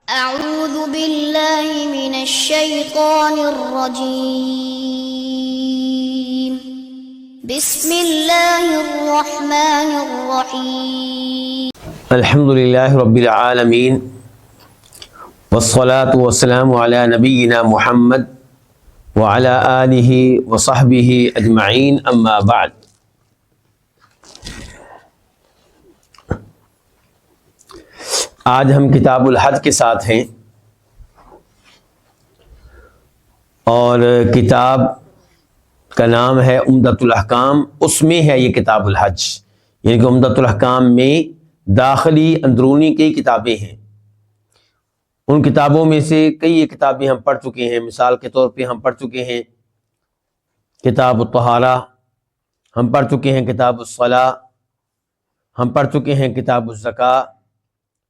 أعوذ بالله من الشيطان الرجيم بسم الله الرحمن الرحيم الحمد للہ رب العالمین والصلاة والسلام علی نبینا محمد وعلی آلہ وصحبہ اجمعین اما بعد۔ آج ہم کتاب الحج کے ساتھ ہیں اور کتاب کا نام ہے عمدۃ الاحکام۔ اس میں ہے یہ کتاب الحج، یعنی کہ عمدۃ الاحکام میں داخلی اندرونی کئی کتابیں ہیں۔ ان کتابوں میں سے کئی کتابیں ہم پڑھ چکے ہیں۔ مثال کے طور پہ ہم پڑھ چکے ہیں کتاب الطہارہ، ہم پڑھ چکے ہیں کتاب الصلاۃ، ہم پڑھ چکے ہیں کتاب الزکوٰۃ،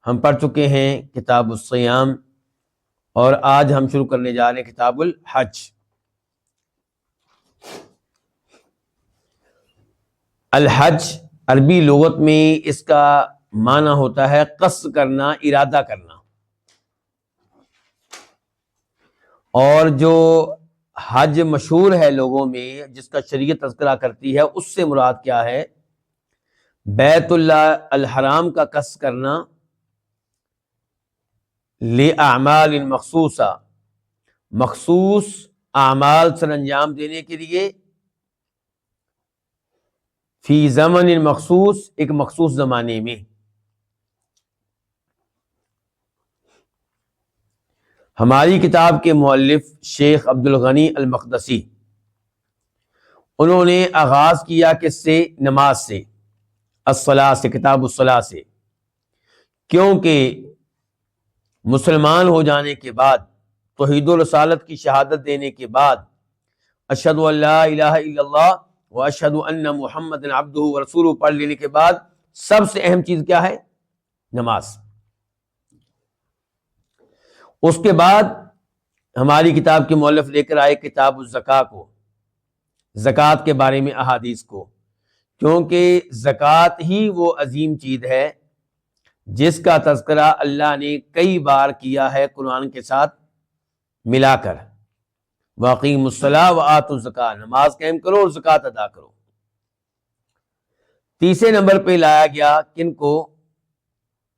ہم پڑھ چکے ہیں کتاب الصیام، اور آج ہم شروع کرنے جا رہے ہیں کتاب الحج۔ الحج عربی لغت میں اس کا معنی ہوتا ہے قصد کرنا، ارادہ کرنا۔ اور جو حج مشہور ہے لوگوں میں، جس کا شریعت تذکرہ کرتی ہے، اس سے مراد کیا ہے؟ بیت اللہ الحرام کا قصد کرنا لِأَعْمَالٍ مخصوصہ، مخصوص اعمال سر انجام دینے کے لیے، فی زمن مخصوص، ایک مخصوص زمانے میں۔ ہماری کتاب کے مؤلف شیخ عبد الغنی المقدسی، انہوں نے آغاز کیا کس سے؟ نماز سے، الصلاۃ سے، کتاب الصلاۃ سے، کیونکہ مسلمان ہو جانے کے بعد، توحید و رسالت کی شہادت دینے کے بعد، اشہد ان لا الہ الا اللہ و اشہد ان محمد عبدہ و رسولہ پڑھ لینے کے بعد سب سے اہم چیز کیا ہے؟ نماز۔ اس کے بعد ہماری کتاب کے مؤلف لے کر آئے کتاب الزکوٰۃ کو، زکوٰۃ کے بارے میں احادیث کو، کیونکہ زکوٰۃ ہی وہ عظیم چیز ہے جس کا تذکرہ اللہ نے کئی بار کیا ہے قرآن کے ساتھ ملا کر۔ وَأَقِیمُوا الصَّلَاةَ وَآتُوا الزَّکَاۃَ، نماز قائم کرو اور زکوٰۃ ادا کرو۔ تیسرے نمبر پہ لایا گیا کن کو؟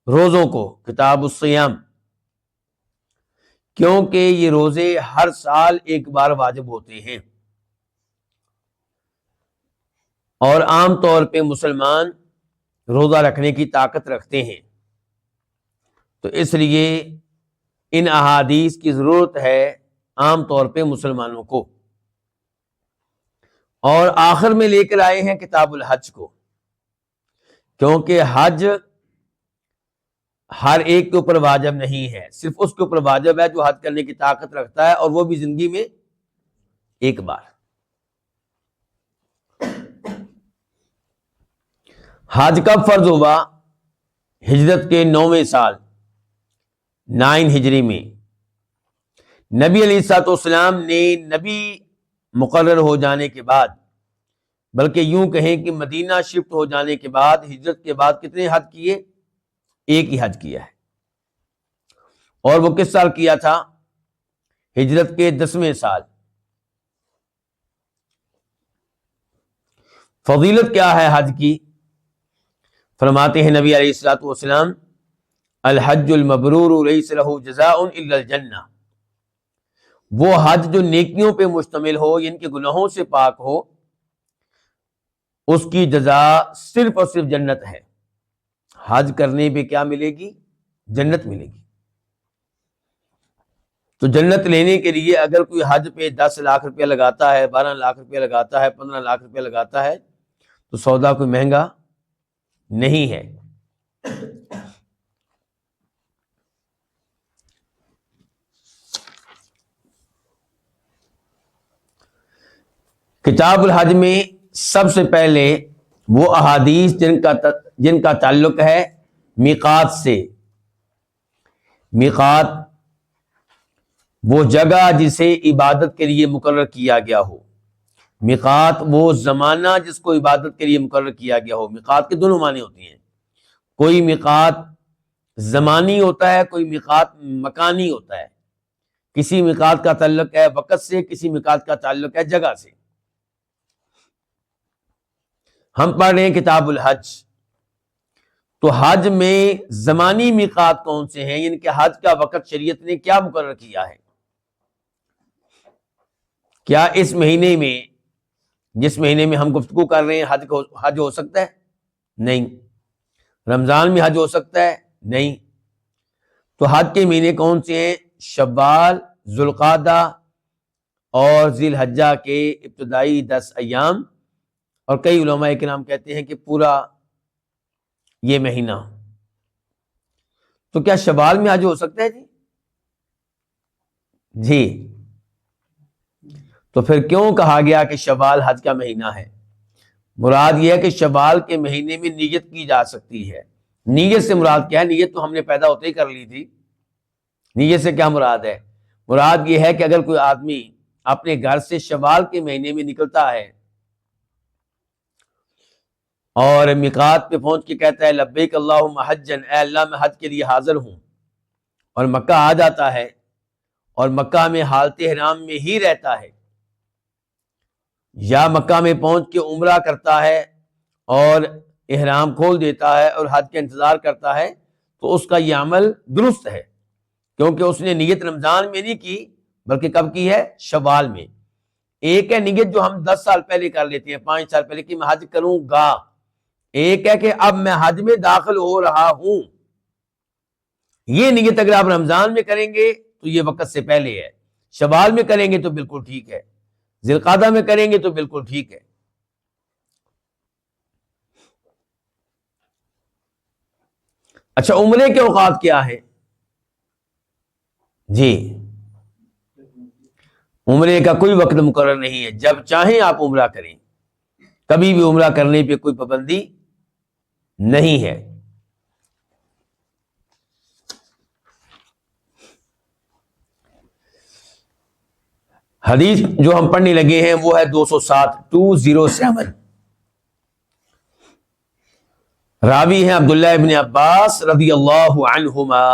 روزوں کو، کتاب الصیام، کیونکہ یہ روزے ہر سال ایک بار واجب ہوتے ہیں، اور عام طور پہ مسلمان روزہ رکھنے کی طاقت رکھتے ہیں، تو اس لیے ان احادیث کی ضرورت ہے عام طور پہ مسلمانوں کو۔ اور آخر میں لے کر آئے ہیں کتاب الحج کو، کیونکہ حج ہر ایک کے اوپر واجب نہیں ہے، صرف اس کے اوپر واجب ہے جو حج کرنے کی طاقت رکھتا ہے، اور وہ بھی زندگی میں ایک بار۔ حج کب فرض ہوا؟ ہجرت کے 9ویں سال، 9 ہجری میں۔ نبی علیہ الصلوۃ والسلام نے نبی مقرر ہو جانے کے بعد، بلکہ یوں کہیں کہ مدینہ شفٹ ہو جانے کے بعد، ہجرت کے بعد کتنے حج کیے؟ ایک ہی حج کیا ہے، اور وہ کس سال کیا تھا؟ ہجرت کے 10ویں سال۔ فضیلت کیا ہے حج کی؟ فرماتے ہیں نبی علیہ الصلوۃ والسلام، الحج المبرور لیس لہ جزاء الا الجنہ، وہ حج جو نیکیوں پہ مشتمل ہو، ان کے گناہوں سے پاک ہو، اس کی جزا صرف اور صرف جنت ہے۔ حج کرنے پہ کیا ملے گی؟ جنت ملے گی۔ تو جنت لینے کے لیے اگر کوئی حج پہ 10 لاکھ روپیہ لگاتا ہے، 12 لاکھ روپیہ لگاتا ہے، 15 لاکھ روپیہ لگاتا ہے، تو سودا کوئی مہنگا نہیں ہے۔ کتاب الحج میں سب سے پہلے وہ احادیث جن کا تعلق ہے میقات سے۔ میقات وہ جگہ جسے عبادت کے لیے مقرر کیا گیا ہو، میقات وہ زمانہ جس کو عبادت کے لیے مقرر کیا گیا ہو۔ میقات کے دونوں معنی ہوتی ہیں، کوئی میقات زمانی ہوتا ہے، کوئی میقات مکانی ہوتا ہے. کسی میقات کا تعلق ہے وقت سے، کسی میقات کا تعلق ہے جگہ سے. ہم پڑھ رہے ہیں کتاب الحج، تو حج میں زمانی میقات کون سے ہیں، یعنی کہ حج کا وقت شریعت نے کیا مقرر کیا ہے؟ کیا اس مہینے میں، جس مہینے میں ہم گفتگو کر رہے ہیں، حج ہو سکتا ہے؟ نہیں. رمضان میں حج ہو سکتا ہے؟ نہیں. تو حج کے مہینے کون سے ہیں؟ شوال، ذوالقعدہ اور ذی الحجہ کے ابتدائی 10 ایام، اور کئی علماء کرام کہتے ہیں کہ پورا یہ مہینہ. تو کیا شوال میں حج ہو سکتا ہے جی؟ تو پھر کیوں کہا گیا کہ شوال حج کا مہینہ ہے؟ مراد یہ ہے کہ شوال کے مہینے میں نیت کی جا سکتی ہے. نیت سے مراد کیا ہے؟ نیت تو ہم نے پیدا ہوتے ہی کر لی تھی. نیت سے کیا مراد ہے؟ مراد یہ ہے کہ اگر کوئی آدمی اپنے گھر سے شوال کے مہینے میں نکلتا ہے اور میقات پہ پہنچ کے کہتا ہے لبیک اللہم حجن، اے اللہ میں حج کے لیے حاضر ہوں، اور مکہ آ جاتا ہے اور مکہ میں حالت احرام میں ہی رہتا ہے، یا مکہ میں پہنچ کے عمرہ کرتا ہے اور احرام کھول دیتا ہے اور حج کا انتظار کرتا ہے، تو اس کا یہ عمل درست ہے، کیونکہ اس نے نیت رمضان میں نہیں کی بلکہ کب کی ہے؟ شوال میں. ایک ہے نیت جو ہم 10 سال پہلے کر لیتے ہیں، 5 سال پہلے، کہ میں حج کروں گا. ایک ہے کہ اب میں حج میں داخل ہو رہا ہوں. یہ نیت اگر آپ رمضان میں کریں گے تو یہ وقت سے پہلے ہے، شوال میں کریں گے تو بالکل ٹھیک ہے، ذی القعدہ میں کریں گے تو بالکل ٹھیک ہے. اچھا، عمرے کے اوقات کیا ہے جی؟ عمرے کا کوئی وقت مقرر نہیں ہے، جب چاہیں آپ عمرہ کریں، کبھی بھی عمرہ کرنے پہ کوئی پابندی نہیں ہے. حدیث جو ہم پڑھنے لگے ہیں وہ ہے 207. راوی ہیں عبداللہ ابن عباس رضی اللہ عنہما.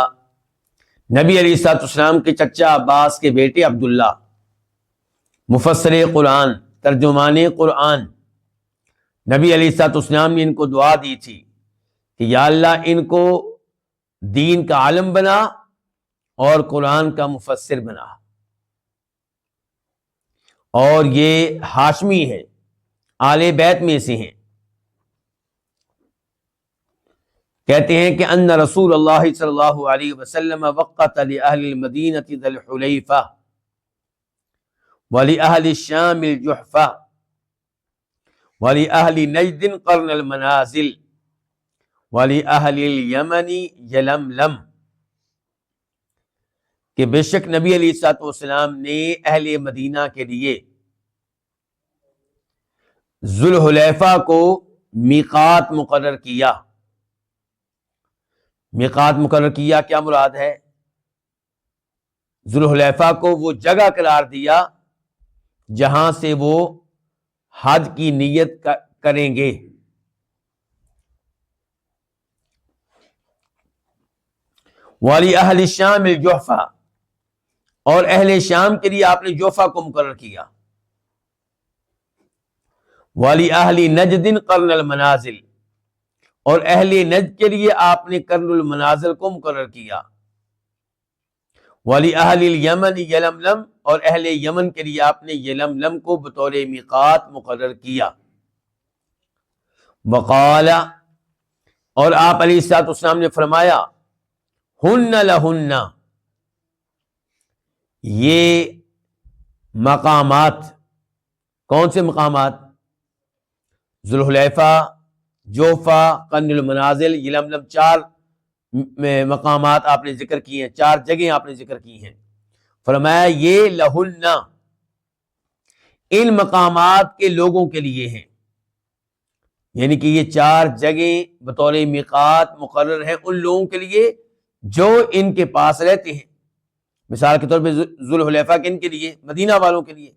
نبی علیہ الصلوۃ والسلام کے چچا عباس کے بیٹے عبداللہ، مفسر قرآن، ترجمان قرآن، نبی علیہ الصلوۃ والسلام نے ان کو دعا دی تھی کہ یا اللہ ان کو دین کا عالم بنا اور قرآن کا مفسر بنا. اور یہ ہاشمی ہے، آل بیت میں سے ہیں. کہتے ہیں کہ ان رسول اللہ صلی اللہ علیہ وسلم وقت لأہل المدینہ ذی الحلیفہ ولأہل الشام الجحفہ ولأہل نجد قرن المنازل ولأہل الیمن یلملم، کہ بے شک نبی علیہ الصلوۃ والسلام نے اہل مدینہ کے لیے ذوالحلیفہ کو میقات مقرر کیا. میقات مقرر کیا کیا مراد ہے؟ ذوالحلیفہ کو وہ جگہ قرار دیا جہاں سے وہ حج کی نیت کریں گے. والی اہل شام الجحفہ، اور اہل شام کے لیے آپ نے جوفہ کو مقرر کیا. والی اہل نجد قرن المنازل، اور اہل نجد کے لیے آپ نے قرن المنازل کو مقرر کیا. والی اہل الیمن یلملم، اور اہل یمن کے لیے آپ نے یلملم کو بطور میقات مقرر کیا. وقال، اور آپ علیہ الصلوۃ والسلام نے فرمایا ہن لہن، یہ مقامات، کون سے مقامات؟ ذوالحلیفہ، جوفہ، قرن المنازل، یلملم، 4 مقامات آپ نے ذکر کی ہیں، 4 جگہیں آپ نے ذکر کی ہیں. فرمایا یہ لہن، ان مقامات کے لوگوں کے لیے ہیں، یعنی کہ یہ 4 جگہیں بطور میقات مقرر ہیں ان لوگوں کے لیے جو ان کے پاس رہتے ہیں. مثال کے طور پہ ذوالحلیفہ کن کے لیے؟ مدینہ والوں کے لیے.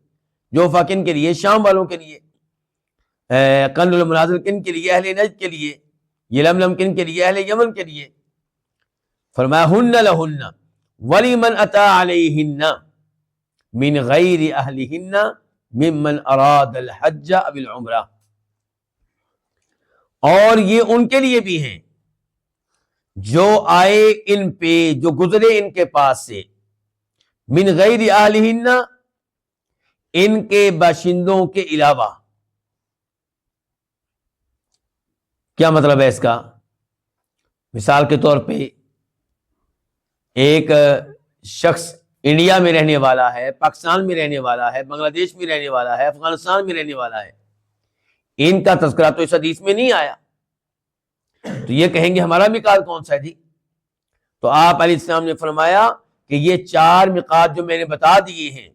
جوفہ کن کے لیے؟ شام والوں کے لیے. قرن المنازل کن کے لیے؟ اہل نجد کے لیے. یلملم کن کے لیے؟ اہل یمن کے لیے. فرمایا ہن لہن ولمن اتی علیہن من غیر اہلہن ممن اراد الحج او العمرہ، اور یہ ان کے لیے بھی ہیں جو آئے ان پہ، جو گزرے ان کے پاس سے، من غیر اہلہن، ان کے باشندوں کے علاوہ۔ کیا مطلب ہے اس کا؟ مثال کے طور پہ ایک شخص انڈیا میں رہنے والا ہے، پاکستان میں رہنے والا ہے، بنگلہ دیش میں رہنے والا ہے، افغانستان میں رہنے والا ہے، ان کا تذکرہ تو اس حدیث میں نہیں آیا، تو یہ کہیں گے ہمارا میقات کون سا ہے جی؟ تو آپ علیہ السلام نے فرمایا کہ یہ 4 میقات جو میں نے بتا دیے ہیں،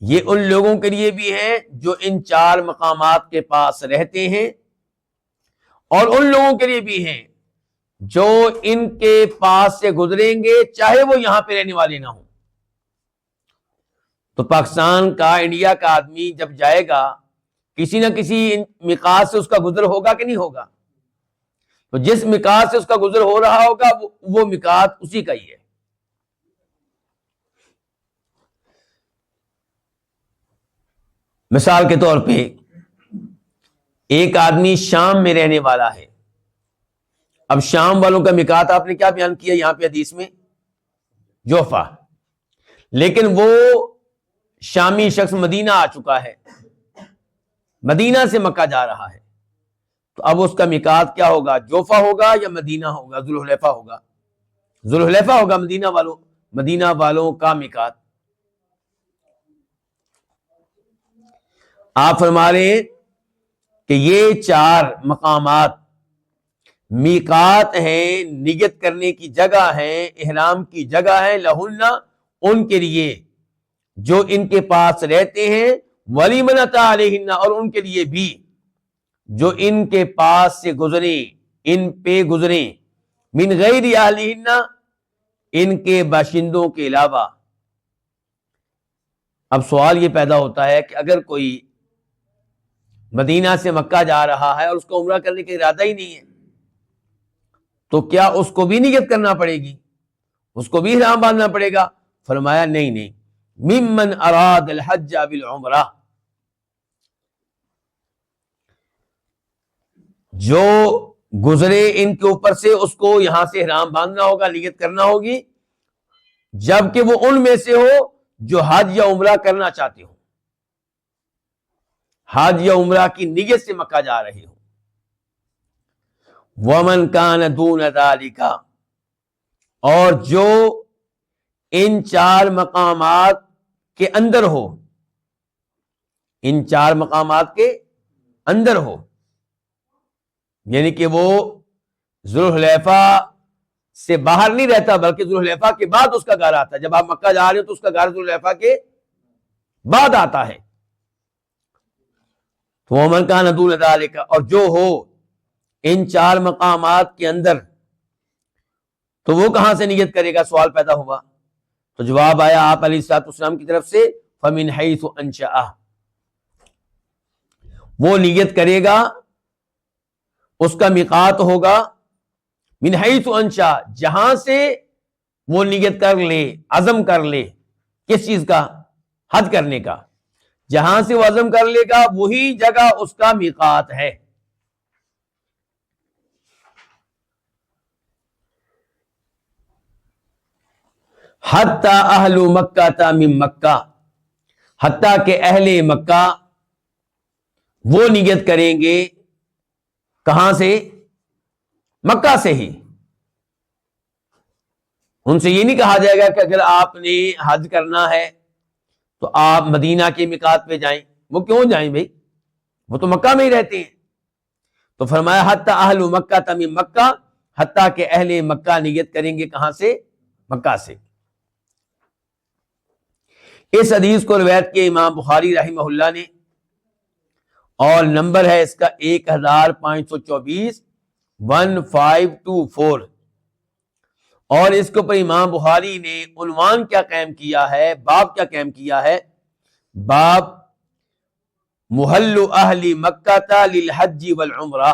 یہ ان لوگوں کے لیے بھی ہیں جو ان 4 مقامات کے پاس رہتے ہیں، اور ان لوگوں کے لیے بھی ہیں جو ان کے پاس سے گزریں گے چاہے وہ یہاں پہ رہنے والے نہ ہوں۔ تو پاکستان کا، انڈیا کا آدمی جب جائے گا کسی نہ کسی میقات سے اس کا گزر ہوگا کہ نہیں ہوگا؟ تو جس میقات سے اس کا گزر ہو رہا ہوگا وہ میقات اسی کا ہی ہے۔ مثال کے طور پہ ایک آدمی شام میں رہنے والا ہے، اب شام والوں کا میقات آپ نے کیا بیان کیا یہاں پہ حدیث میں؟ جوفا، لیکن وہ شامی شخص مدینہ آ چکا ہے، مدینہ سے مکہ جا رہا ہے، تو اب اس کا میقات کیا ہوگا؟ جوفا ہوگا یا مدینہ ہوگا؟ ذوالحلیفہ ہوگا، ذوالحلیفہ ہوگا مدینہ والوں کا میقات۔ آپ فرما رہے ہیں کہ یہ 4 مقامات میقات ہیں، نیت کرنے کی جگہ ہیں، احرام کی جگہ ہے، لہن، ان کے لیے جو ان کے پاس رہتے ہیں، ولمن اتی علیہن، اور ان کے لیے بھی جو ان کے پاس سے گزریں، ان پہ گزریں، من غیر اہلہن، ان کے باشندوں کے علاوہ۔ اب سوال یہ پیدا ہوتا ہے کہ اگر کوئی مدینہ سے مکہ جا رہا ہے اور اس کو عمرہ کرنے کا ارادہ ہی نہیں ہے، تو کیا اس کو بھی نیت کرنا پڑے گی؟ اس کو بھی احرام باندھنا پڑے گا؟ فرمایا نہیں، ممن اراد الحج بالعمرہ، جو گزرے ان کے اوپر سے اس کو یہاں سے احرام باندھنا ہوگا، نیت کرنا ہوگی، جبکہ وہ ان میں سے ہو جو حج یا عمرہ کرنا چاہتے ہو، حج یا عمرہ کی نیت سے مکہ جا رہے ہو۔ ومن کان دون ذالک، اور جو ان 4 مقامات کے اندر ہو، ان 4 مقامات کے اندر ہو، یعنی کہ وہ ذوالحلیفہ سے باہر نہیں رہتا بلکہ ذوالحلیفہ کے بعد اس کا گھر آتا ہے۔ جب آپ مکہ جا رہے ہو تو اس کا گھر ذوالحلیفہ کے بعد آتا ہے۔ تو ومن کان دون ذالک، اور جو ہو ان 4 مقامات کے اندر، تو وہ کہاں سے نیت کرے گا؟ سوال پیدا ہوا، تو جواب آیا آپ علیہ الصلوۃ والسلام کی طرف سے، فمن حیث انشأ، وہ نیت کرے گا، اس کا میقات ہوگا من حیث انشأ، جہاں سے وہ نیت کر لے، عزم کر لے، کس چیز کا؟ حج کرنے کا، جہاں سے وہ عزم کر لے گا وہی جگہ اس کا میقات ہے۔ حتی اہل مکہ من مکہ، حتیٰ کہ اہل مکہ وہ نیت کریں گے کہاں سے؟ مکہ سے ہی۔ ان سے یہ نہیں کہا جائے گا کہ اگر آپ نے حج کرنا ہے تو آپ مدینہ کے میقات پہ جائیں، وہ کیوں جائیں بھائی؟ وہ تو مکہ میں ہی رہتے ہیں۔ تو فرمایا حتی اہل مکہ من مکہ، حتیٰ کہ اہل مکہ نیت کریں گے کہاں سے؟ مکہ سے۔ اس حدیث کو روایت کیا امام بخاری رحمہ اللہ نے، اور نمبر ہے اس کا 1524، 1524، اور اس کے اوپر امام بخاری نے عنوان کیا قائم کیا ہے، باب کیا قائم کیا ہے؟ باب محل اہل مکہ للحج والعمرہ،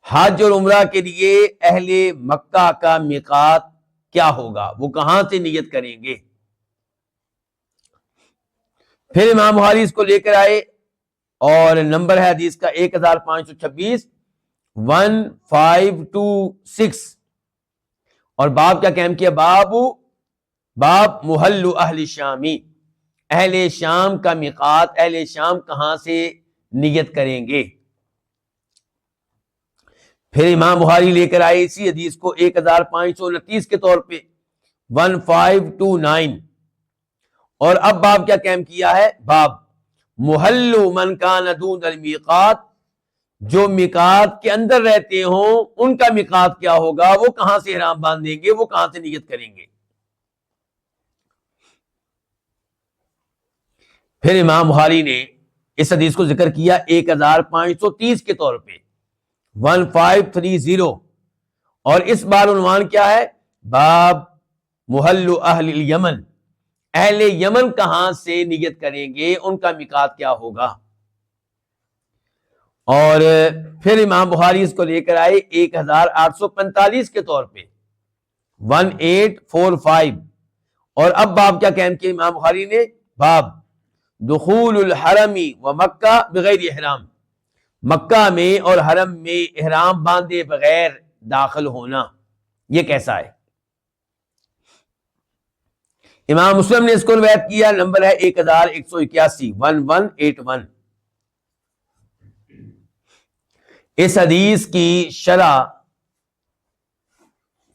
حج اور عمرہ کے لیے اہل مکہ کا میقات کیا ہوگا، وہ کہاں سے نیت کریں گے؟ پھر امام بخاری اس کو لے کر آئے اور نمبر ہے حدیث کا 1526 1526، اور باب کیا قائم کیا؟ باب محل اہل شامی، اہل شام کا میقات، اہل شام کہاں سے نیت کریں گے؟ پھر امام بخاری لے کر آئے اسی حدیث کو 1529 کے طور پہ 1529، اور اب باب کیا قائم کیا ہے؟ باب محل من کان دون المیقات، جو میقات کے اندر رہتے ہوں ان کا میقات کیا ہوگا، وہ کہاں سے احرام باندھیں گے، وہ کہاں سے نیت کریں گے؟ پھر امام بخاری نے اس حدیث کو ذکر کیا 1530 کے طور پہ 1530، اور اس بار عنوان کیا ہے؟ باب محل اہل الیمن، اہل یمن کہاں سے نیت کریں گے، ان کا میقات کیا ہوگا؟ اور پھر امام بخاری اس کو لے کر آئے 1845 کے طور پہ 1845، اور اب باب کیا قائم کیا امام بخاری نے؟ باب دخول الحرم و مکہ بغیر احرام، مکہ میں اور حرم میں احرام باندھے بغیر داخل ہونا، یہ کیسا ہے؟ امام مسلم نے اس کو روایت کیا، نمبر ہے 1181 1181۔ اس حدیث کی شرح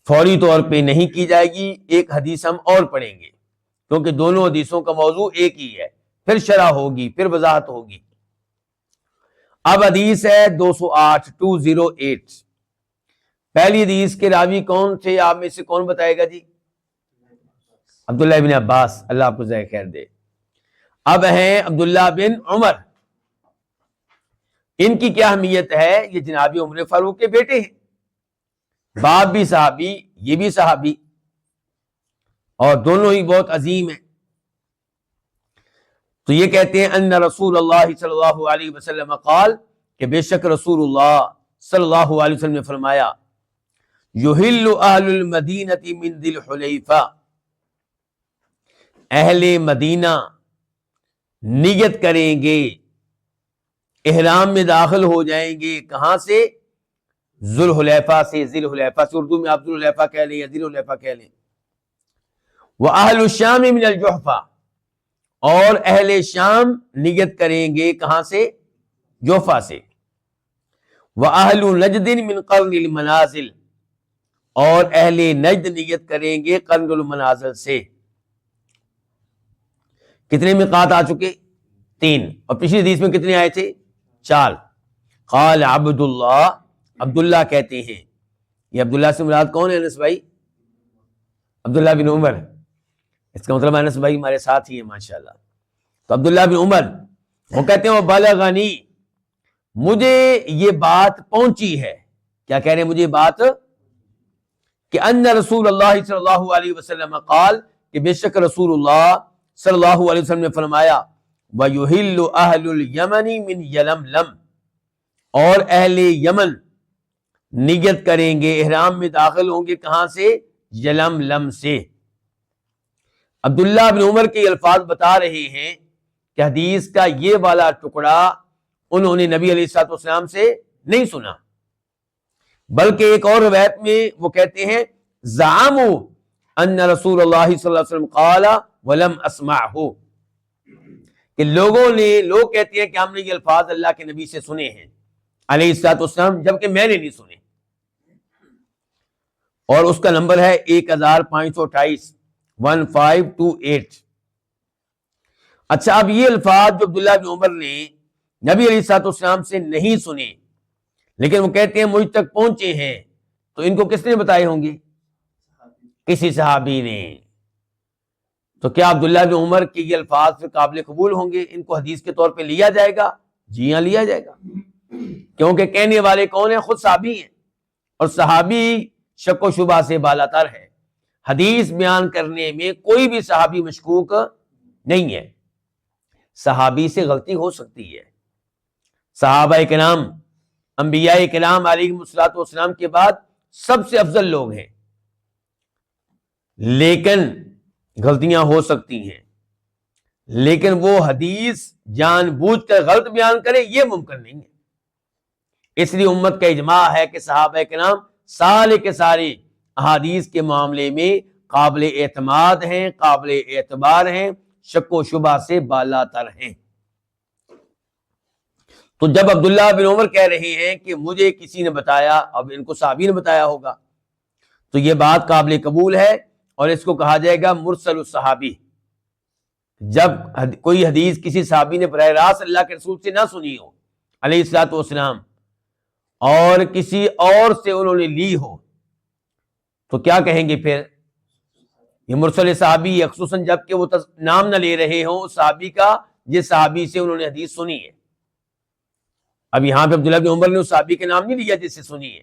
فوری طور پہ نہیں کی جائے گی، ایک حدیث ہم اور پڑھیں گے کیونکہ دونوں حدیثوں کا موضوع ایک ہی ہے، پھر شرح ہوگی، پھر وضاحت ہوگی۔ اب حدیث ہے 208 پہلی حدیث کے راوی کون تھے آپ میں سے کون بتائے گا جی؟ عبداللہ بن عباس، اللہ آپ کو جزائے خیر دے۔ اب ہیں عبداللہ بن عمر، ان کی کیا اہمیت ہے؟ یہ جناب عمر فاروق کے بیٹے ہیں، باپ بھی صحابی، یہ بھی صحابی، اور دونوں ہی بہت عظیم ہیں۔ تو یہ کہتے ہیں ان رسول اللہ صلی اللہ علیہ وسلم قال، کہ بے شک رسول اللہ صلی اللہ علیہ وسلم نے فرمایا یحل اہل المدینہ من ذی الحلیفہ، اہل مدینہ نیت کریں گے، احرام میں داخل ہو جائیں گے، کہاں سے؟ ذی الحلیفہ سے، ذی الحلیفہ سے، اردو میں آپ ذی الحلیفہ کہہ لیں یا ذی الحلیفہ کہہ لیں۔ وَأَهْلُ الشَّامِ مِنَ الْجُحْفَةِ، اور اہل شام نیت کریں گے کہاں سے؟ جوفا سے۔ وَأَهْلُ نَجْدٍ مِنْ قَرْنِ الْمَنَازِلِ، اور اہل نجد نیت کریں گے قرن المنازل سے۔ کتنے میقات آ چکے؟ 3، اور پچھلی حدیث میں کتنے آئے تھے؟ 4۔ قال عبداللہ، عبداللہ کہتے ہیں، یہ عبداللہ سے مراد کون ہے انس بھائی؟ عبداللہ بن عمر، اس کا مطلب انس بھائی ہمارے ساتھ ہی ہیں ماشاءاللہ۔ تو عبداللہ بن عمر وہ کہتے ہیں وہ بلغنی، مجھے یہ بات پہنچی ہے، کیا کہہ رہے ہیں؟ مجھے بات کہ ان رسول اللہ صلی اللہ علیہ وسلم قال، کہ بے شک رسول اللہ صلی اللہ علیہ وسلم نے فرمایا وَيُحِلُّ أَهْلُ الْيَمَنِ مِنْ يَلَمْلَمْ، اور اہل یمن نیت کریں گے، احرام میں داخل ہوں گے کہاں سے؟ یلملم سے۔ عبداللہ بن عمر کے الفاظ بتا رہے ہیں کہ حدیث کا یہ والا ٹکڑا انہوں نے نبی علیہ الصلوۃ والسلام سے نہیں سنا، بلکہ ایک اور روایت میں وہ کہتے ہیں زعموا ان رسول اللہ صلی اللہ علیہ وسلم قال ولم اسمعہ، کہ لوگ کہتے ہیں کہ ہم نے یہ الفاظ اللہ کے نبی سے سنے ہیں علیہ الصلوۃ والسلام، جبکہ میں نے نہیں سنے، اور اس کا نمبر ہے 1528 1528۔ اچھا، اب یہ الفاظ جو عبداللہ بن عمر نے نبی علیہ الصلوۃ والسلام سے نہیں سنے لیکن وہ کہتے ہیں مجھ تک پہنچے ہیں، تو ان کو کس نے بتائے ہوں گے؟ کسی صحابی نے۔ تو کیا عبداللہ بن عمر کے یہ الفاظ پھر قابل قبول ہوں گے؟ ان کو حدیث کے طور پہ لیا جائے گا؟ جی ہاں، لیا جائے گا، کیونکہ کہنے والے کون ہیں؟ خود صحابی ہیں، اور صحابی شک و شبہ سے بالاتر ہے، حدیث بیان کرنے میں کوئی بھی صحابی مشکوک نہیں ہے، صحابی سے غلطی ہو سکتی ہے۔ صحابہ کرام انبیاء کرام علیہم الصلوۃ والسلام کے بعد سب سے افضل لوگ ہیں، لیکن غلطیاں ہو سکتی ہیں، لیکن وہ حدیث جان بوجھ کر غلط بیان کرے یہ ممکن نہیں ہے۔ اس لیے امت کا اجماع ہے کہ صحابہ کرام سارے کے سارے احادیث کے معاملے میں قابل اعتماد ہیں، قابل اعتبار ہیں، شک و شبہ سے بالا تر ہیں۔ تو جب عبداللہ بن عمر کہہ رہے ہیں کہ مجھے کسی نے بتایا، اب ان کو صحابی نے بتایا ہوگا، تو یہ بات قابل قبول ہے اور اس کو کہا جائے گا مرسل الصحابی۔ جب کوئی حدیث کسی صحابی نے براہ راست اللہ کے رسول سے نہ سنی ہو علیہ الصلوۃ والسلام، اور کسی اور سے انہوں نے لی ہو، تو کیا کہیں گے پھر؟ یہ مرسل صحابی ہے، خصوصاً جب کہ وہ نام نہ لے رہے ہوں اس صحابی کا جس صحابی سے انہوں نے حدیث سنی ہے۔ اب یہاں پہ عبداللہ بن عمر نے اس صحابی کے نام نہیں لیا جس سے سنی ہے،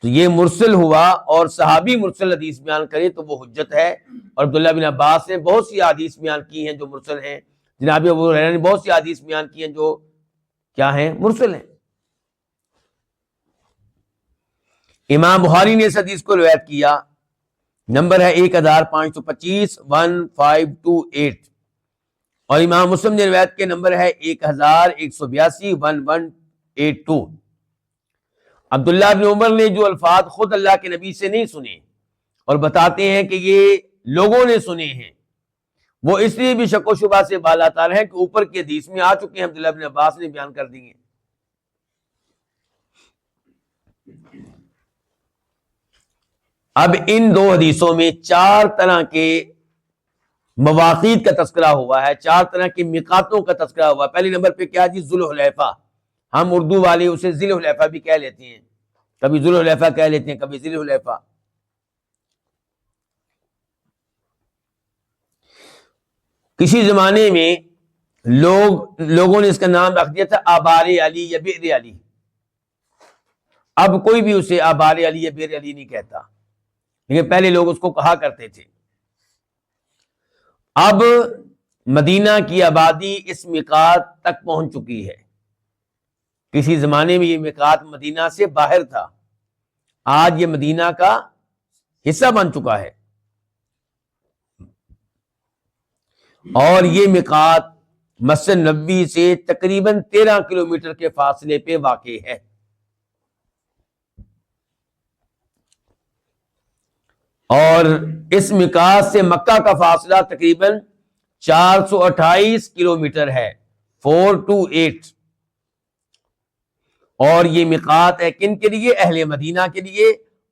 تو یہ مرسل ہوا، اور صحابی مرسل حدیث بیان کرے تو وہ حجت ہے۔ اور عبداللہ بن عباس نے بہت سی حدیث بیان کی ہیں جو مرسل ہیں، جناب ابو ہریرہ نے بہت سی حدیث بیان کی ہیں جو کیا ہیں؟ مرسل ہیں۔ امام بخاری نے اس حدیث کو روایت کیا، نمبر ہے 1525 1528، اور امام مسلم نے روایت کے نمبر ہے 1182 1182۔ عبداللہ بن عمر نے جو الفاظ خود اللہ کے نبی سے نہیں سنے اور بتاتے ہیں کہ یہ لوگوں نے سنے ہیں، وہ اس لیے بھی شک و شبہ سے بالا تر ہے کہ اوپر کی حدیث میں آ چکے ہیں، عبداللہ بن عباس نے بیان کر دی ہیں۔ اب ان دو حدیثوں میں 4 طرح کے مواقیت کا تذکرہ ہوا ہے، 4 طرح کے میقاتوں کا تذکرہ ہوا ہے۔ پہلے نمبر پہ کیا جی؟ ذوالحلیفہ، ہم اردو والے اسے ذی الحلیفہ بھی کہہ لیتے ہیں، کبھی ذوالحلیفہ کہہ لیتے ہیں، کبھی ذی الحلیفہ۔ کسی زمانے میں لوگوں نے اس کا نام رکھ دیا تھا آبار علی یا بئر علی، اب کوئی بھی اسے آبار علی یا بئر علی نہیں کہتا، لیکن پہلے لوگ اس کو کہا کرتے تھے۔ اب مدینہ کی آبادی اس میقات تک پہنچ چکی ہے۔ کسی زمانے میں یہ میقات مدینہ سے باہر تھا، آج یہ مدینہ کا حصہ بن چکا ہے، اور یہ میقات مسجد نبوی سے تقریباً 13 کلومیٹر کے فاصلے پہ واقع ہے۔ اور اس میقات سے مکہ کا فاصلہ تقریباً 428 کلومیٹر ہے، 428۔ اور یہ میقات ہے کن کے لیے؟ اہل مدینہ کے لیے،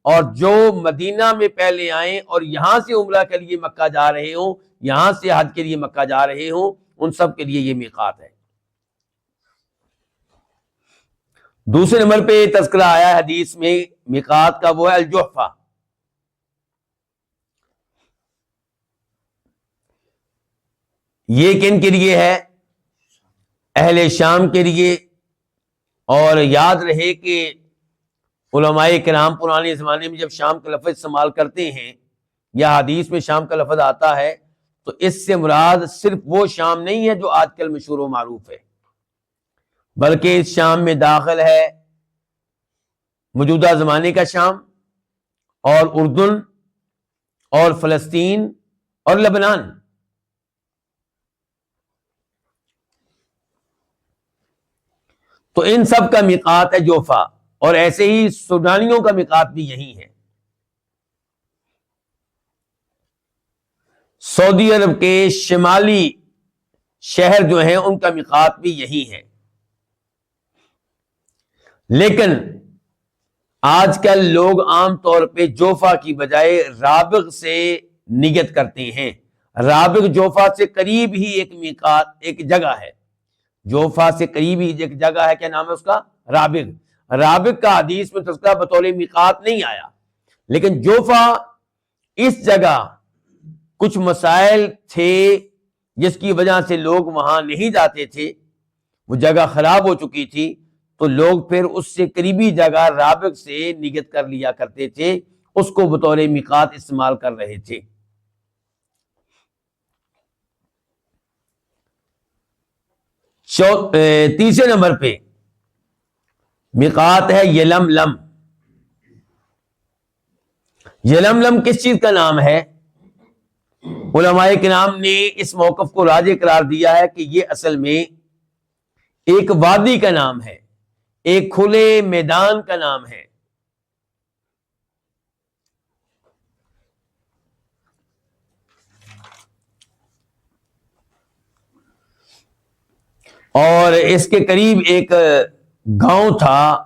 اور جو مدینہ میں پہلے آئیں اور یہاں سے عمرہ کے لیے مکہ جا رہے ہوں، یہاں سے حج کے لیے مکہ جا رہے ہوں، ان سب کے لیے یہ میقات ہے۔ دوسرے نمبر پہ تذکرہ آیا حدیث میں میقات کا، وہ ہے الجحفہ۔ یہ کن کے لیے ہے؟ اہل شام کے لیے۔ اور یاد رہے کہ علماء کرام پرانے زمانے میں جب شام کا لفظ استعمال کرتے ہیں یا حدیث میں شام کا لفظ آتا ہے تو اس سے مراد صرف وہ شام نہیں ہے جو آج کل مشہور و معروف ہے، بلکہ اس شام میں داخل ہے موجودہ زمانے کا شام، اور اردن، اور فلسطین، اور لبنان۔ تو ان سب کا میقات ہے جوفا، اور ایسے ہی سوڈانیوں کا میقات بھی یہی ہے۔ سعودی عرب کے شمالی شہر جو ہیں ان کا میقات بھی یہی ہے۔ لیکن آج کل لوگ عام طور پہ جوفا کی بجائے رابغ سے نیت کرتے ہیں۔ رابغ جوفا سے قریب ہی ایک میقات، ایک جگہ ہے، جوفا سے قریب ہی ایک جگہ ہے، کیا نام ہے اس کا؟ رابغ۔ رابغ کا حدیث میں تذکرہ بطور میقات نہیں آیا، لیکن جوفا اس جگہ کچھ مسائل تھے جس کی وجہ سے لوگ وہاں نہیں جاتے تھے، وہ جگہ خراب ہو چکی تھی، تو لوگ پھر اس سے قریبی جگہ رابغ سے نیت کر لیا کرتے تھے، اس کو بطور میقات استعمال کر رہے تھے۔ تیسرے نمبر پہ میقات ہے یلملم. یلملم کس چیز کا نام ہے؟ علماء کرام نے اس موقف کو راجح قرار دیا ہے کہ یہ اصل میں ایک وادی کا نام ہے، ایک کھلے میدان کا نام ہے. اور اس کے قریب ایک گاؤں تھا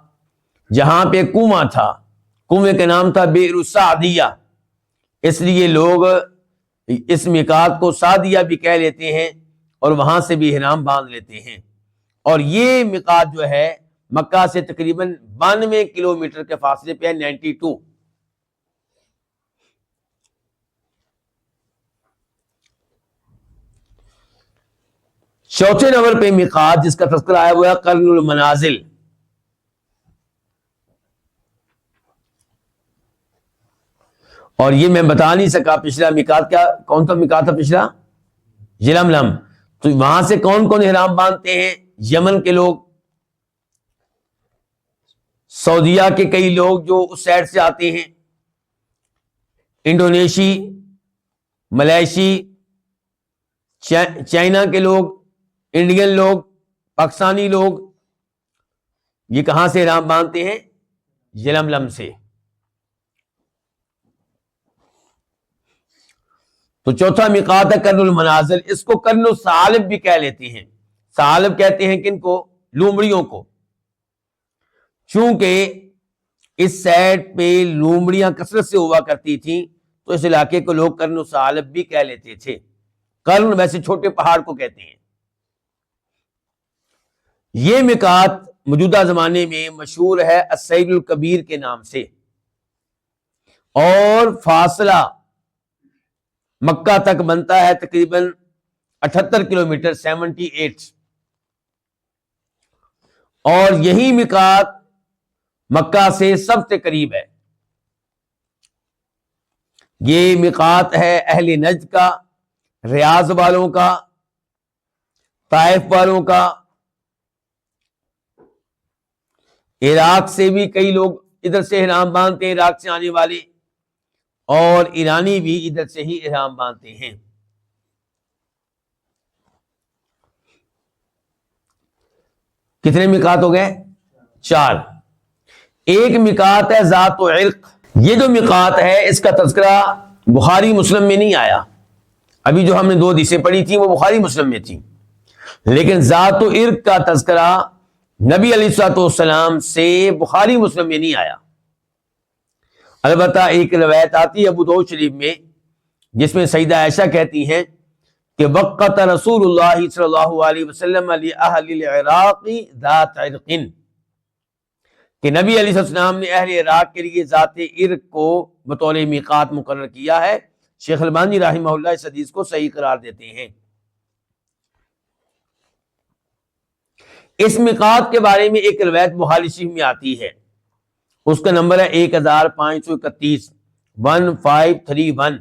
جہاں پہ کنواں تھا، کنویں کا نام تھا بئر سعدیہ، اس لیے لوگ اس میقات کو سعدیہ بھی کہہ لیتے ہیں اور وہاں سے بھی احرام باندھ لیتے ہیں. اور یہ میقات جو ہے مکہ سے تقریباً 92 کلومیٹر کے فاصلے پہ ہے، 92. چوتھے نمبر پہ میقات جس کا تذکرہ آیا ہوا ہے قرن المنازل. اور یہ میں بتا نہیں سکا پچھلا میقات کیا، کون سا میقات تھا پچھلا؟ یلملم. تو وہاں سے کون کون احرام باندھتے ہیں؟ یمن کے لوگ، سعودیہ کے کئی لوگ جو اس سائڈ سے آتے ہیں، انڈونیشی، ملائیشی، چائنا کے لوگ، انڈین لوگ، پاکستانی لوگ، یہ کہاں سے احرام باندھتے ہیں؟ یلملم سے. تو چوتھا میقات ہے قرن المنازل. اس کو قرن الثعالب بھی کہہ لیتے ہیں. ثعالب کہتے ہیں کن کو؟ لومڑیوں کو. چونکہ اس سائڈ پہ لومڑیاں کثرت سے ہوا کرتی تھیں تو اس علاقے کو لوگ قرن الثعالب بھی کہہ لیتے تھے. قرن ویسے چھوٹے پہاڑ کو کہتے ہیں. یہ میقات موجودہ زمانے میں مشہور ہے السیر الکبیر کے نام سے، اور فاصلہ مکہ تک بنتا ہے تقریباً 78 کلومیٹر، 78. اور یہی میقات مکہ سے سب سے قریب ہے. یہ میقات ہے اہل نجد کا، ریاض والوں کا، طائف والوں کا. عراق سے بھی کئی لوگ ادھر سے احرام باندھتے ہیں، عراق سے آنے والے، اور ایرانی بھی ادھر سے ہی احرام باندھتے ہیں. کتنے میقات ہو گئے؟ 4. ایک میقات ہے ذات و عرق. یہ جو میقات ہے اس کا تذکرہ بخاری مسلم میں نہیں آیا. ابھی جو ہم نے 2 حدیثیں پڑھی تھیں وہ بخاری مسلم میں تھیں، لیکن ذات و عرق کا تذکرہ نبی علیہ الصلوۃ والسلام سے بخاری مسلم میں نہیں آیا. البتہ ایک روایت آتی ہے ابو داؤد شریف میں جس میں سیدہ عائشہ کہتی ہیں کہ وقت رسول اللہ صلی اللہ علیہ وسلم لأہل العراق ذات عرق، کہ نبی علیہ السلام نے اہل عراق کے لیے ذات عرق کو بطور میقات مقرر کیا ہے. شیخ البانی رحمہ اللہ اس حدیث کو صحیح قرار دیتے ہیں. اس میقات کے بارے میں ایک روایت بخاری شریف میں آتی ہے، اس کا نمبر ہے 1531، 1531.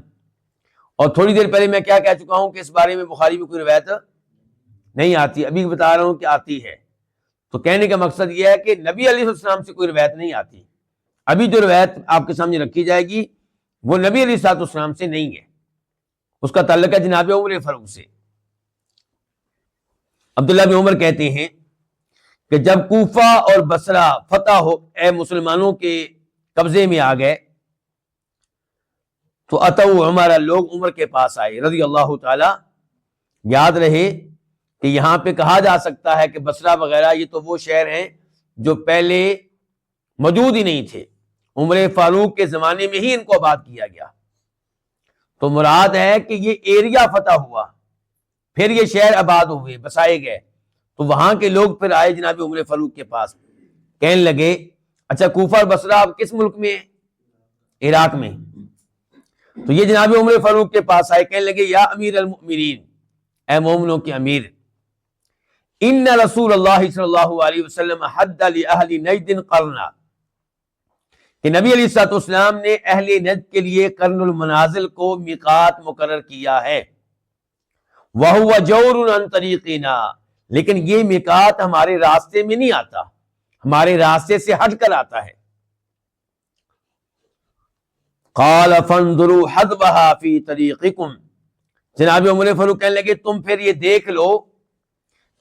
اور تھوڑی دیر پہلے میں کیا کہہ چکا ہوں کہ اس بارے میں بخاری میں کوئی روایت نہیں آتی. ابھی بتا رہا ہوں کہ آتی ہے. تو کہنے کا مقصد یہ ہے کہ نبی علیہ السلام سے کوئی روایت نہیں آتی. ابھی جو روایت آپ کے سامنے رکھی جائے گی وہ نبی علیہ السلام سے نہیں ہے، اس کا تعلق ہے جناب عمر فاروق سے. عبداللہ بن عمر کہتے ہیں کہ جب کوفہ اور بصرہ فتح ہو اے مسلمانوں کے قبضے میں آ گئے تو اتو عمر، لوگ عمر کے پاس آئے رضی اللہ تعالی. یاد رہے کہ یہاں پہ کہا جا سکتا ہے کہ بصرہ وغیرہ یہ تو وہ شہر ہیں جو پہلے موجود ہی نہیں تھے، عمر فاروق کے زمانے میں ہی ان کو آباد کیا گیا. تو مراد ہے کہ یہ ایریا فتح ہوا، پھر یہ شہر آباد ہوئے، بسائے گئے. تو وہاں کے لوگ پھر آئے جناب عمر فاروق کے پاس، کہنے لگے اچھا کوفہ اور بصرہ اب کس ملک میں ہے؟ عراق میں. تو یہ جناب عمر فاروق کے پاس آئے، کہنے لگے یا امیر المؤمنین، اے مومنوں کے امیر، ان رسول اللہ صلی اللہ علیہ وسلم حد لأہل نجد قرنا، کہ نبی علیہ الصلوۃ والسلام نے اہل نجد کے لیے قرن المنازل کو میقات مقرر کیا ہے. وَهُوَ جَوْرٌ عَنْ طَرِيقِنَا، لیکن یہ میقات ہمارے راستے میں نہیں آتا، ہمارے راستے سے ہٹ کر آتا ہے. قال فانظروا حذبها فی طریقکم، جناب عمر فاروق کہنے لگے تم پھر یہ دیکھ لو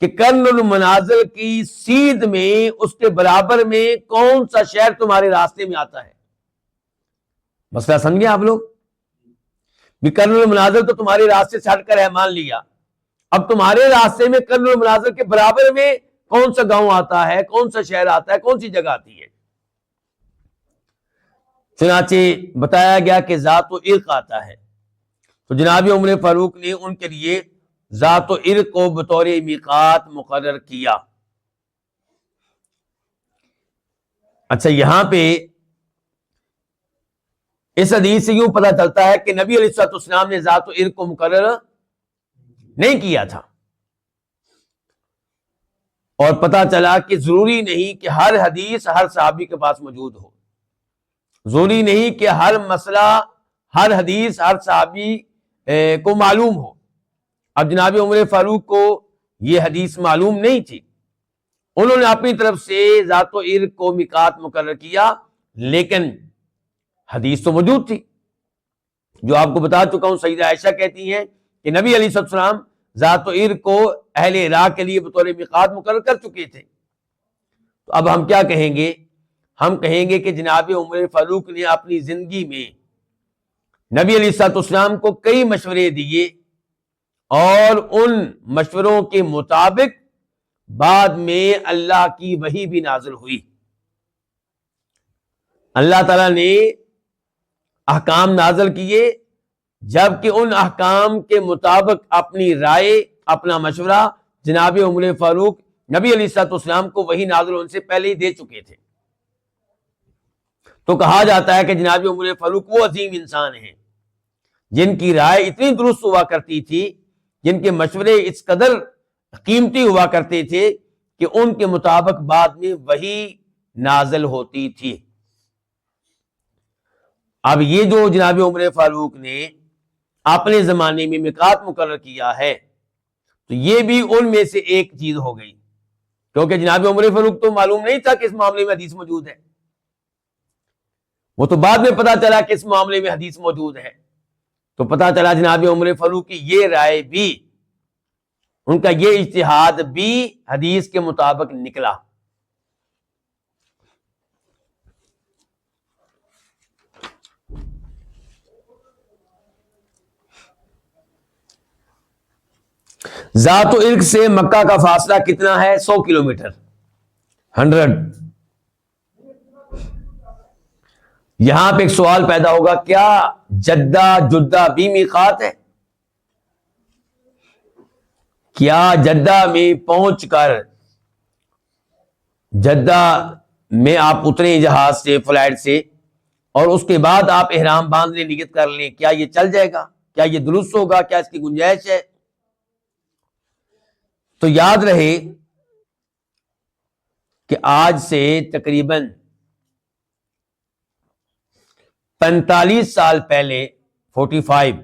کہ قرن المنازل کی سیدھ میں اس کے برابر میں کون سا شہر تمہارے راستے میں آتا ہے. مسئلہ سمجھے آپ لوگ؟ بھی قرن المنازل تو تمہارے راستے سے ہٹ کر ہے، مان لیا. اب تمہارے راستے میں قرن المنازل کے برابر میں کون سا گاؤں آتا ہے، کون سا شہر آتا ہے، کون سی جگہ آتی ہے؟ چنانچہ بتایا گیا کہ ذات و عرق آتا ہے. تو جناب عمر فاروق نے ان کے لیے ذات و عرق کو بطور میقات مقرر کیا. اچھا، یہاں پہ اس حدیث سے یوں پتہ چلتا ہے کہ نبی علیہ الصلوۃ والسلام نے ذات و عرق کو مقرر نہیں کیا تھا، اور پتہ چلا کہ ضروری نہیں کہ ہر حدیث ہر صحابی کے پاس موجود ہو، ضروری نہیں کہ ہر مسئلہ ہر حدیث ہر صحابی کو معلوم ہو. اب جناب عمر فاروق کو یہ حدیث معلوم نہیں تھی، انہوں نے اپنی طرف سے ذات و عرق کو میقات مقرر کیا، لیکن حدیث تو موجود تھی. جو آپ کو بتا چکا ہوں، سیدہ عائشہ کہتی ہیں کہ نبی علیہ السلام ذات و عرق کو اہل عراق کے لیے بطور میقات مقرر کر چکے تھے. تو اب ہم کیا کہیں گے؟ ہم کہیں گے کہ جناب عمر فاروق نے اپنی زندگی میں نبی علیہ السلام کو کئی مشورے دیے، اور ان مشوروں کے مطابق بعد میں اللہ کی وحی بھی نازل ہوئی. اللہ تعالیٰ نے احکام نازل کیے، جبکہ ان احکام کے مطابق اپنی رائے، اپنا مشورہ جناب عمر فاروق نبی علیہ السلام کو وحی نازل ہونے سے پہلے ہی دے چکے تھے. تو کہا جاتا ہے کہ جناب عمر فاروق وہ عظیم انسان ہیں جن کی رائے اتنی درست ہوا کرتی تھی، جن کے مشورے اس قدر قیمتی ہوا کرتے تھے کہ ان کے مطابق بعد میں وحی نازل ہوتی تھی. اب یہ جو جناب عمر فاروق نے اپنے زمانے میں میقات مقرر کیا ہے، تو یہ بھی ان میں سے ایک چیز ہو گئی، کیونکہ جناب عمر فاروق تو معلوم نہیں تھا کہ اس معاملے میں حدیث موجود ہے، وہ تو بعد میں پتا چلا کہ اس معاملے میں حدیث موجود ہے. تو پتا چلا جناب عمر فاروق کی یہ رائے بھی، ان کا یہ اجتہاد بھی حدیث کے مطابق نکلا. ذات و عرق سے مکہ کا فاصلہ کتنا ہے؟ 100 کلومیٹر، 100. یہاں پہ ایک سوال پیدا ہوگا، کیا جدہ بھی میقات ہے؟ کیا جدہ میں پہنچ کر جدہ میں آپ اتریں جہاز سے، فلائٹ سے، اور اس کے بعد آپ احرام باندھ لیں، نیت کر لیں، کیا یہ چل جائے گا؟ کیا یہ درست ہوگا؟ کیا اس کی گنجائش ہے؟ تو یاد رہے کہ آج سے تقریباً 45 سال پہلے، 45،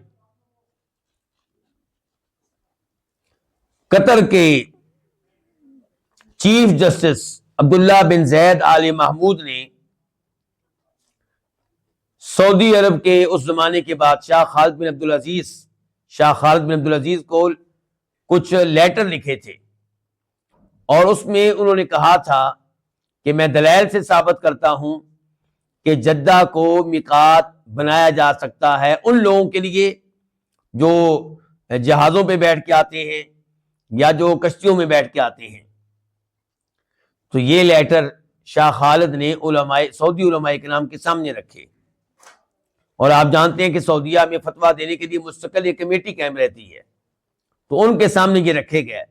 قطر کے چیف جسٹس عبداللہ بن زید آل محمود نے سعودی عرب کے اس زمانے کے بادشاہ خالد بن عبدالعزیز کو کچھ لیٹر لکھے تھے، اور اس میں انہوں نے کہا تھا کہ میں دلائل سے ثابت کرتا ہوں کہ جدہ کو میقات بنایا جا سکتا ہے ان لوگوں کے لیے جو جہازوں پہ بیٹھ کے آتے ہیں یا جو کشتیوں میں بیٹھ کے آتے ہیں. تو یہ لیٹر شاہ خالد نے سعودی علماء کرام کے سامنے رکھے، اور آپ جانتے ہیں کہ سعودیہ میں فتویٰ دینے کے لیے مستقل ایک کمیٹی قائم رہتی ہے، تو ان کے سامنے یہ رکھے گئے.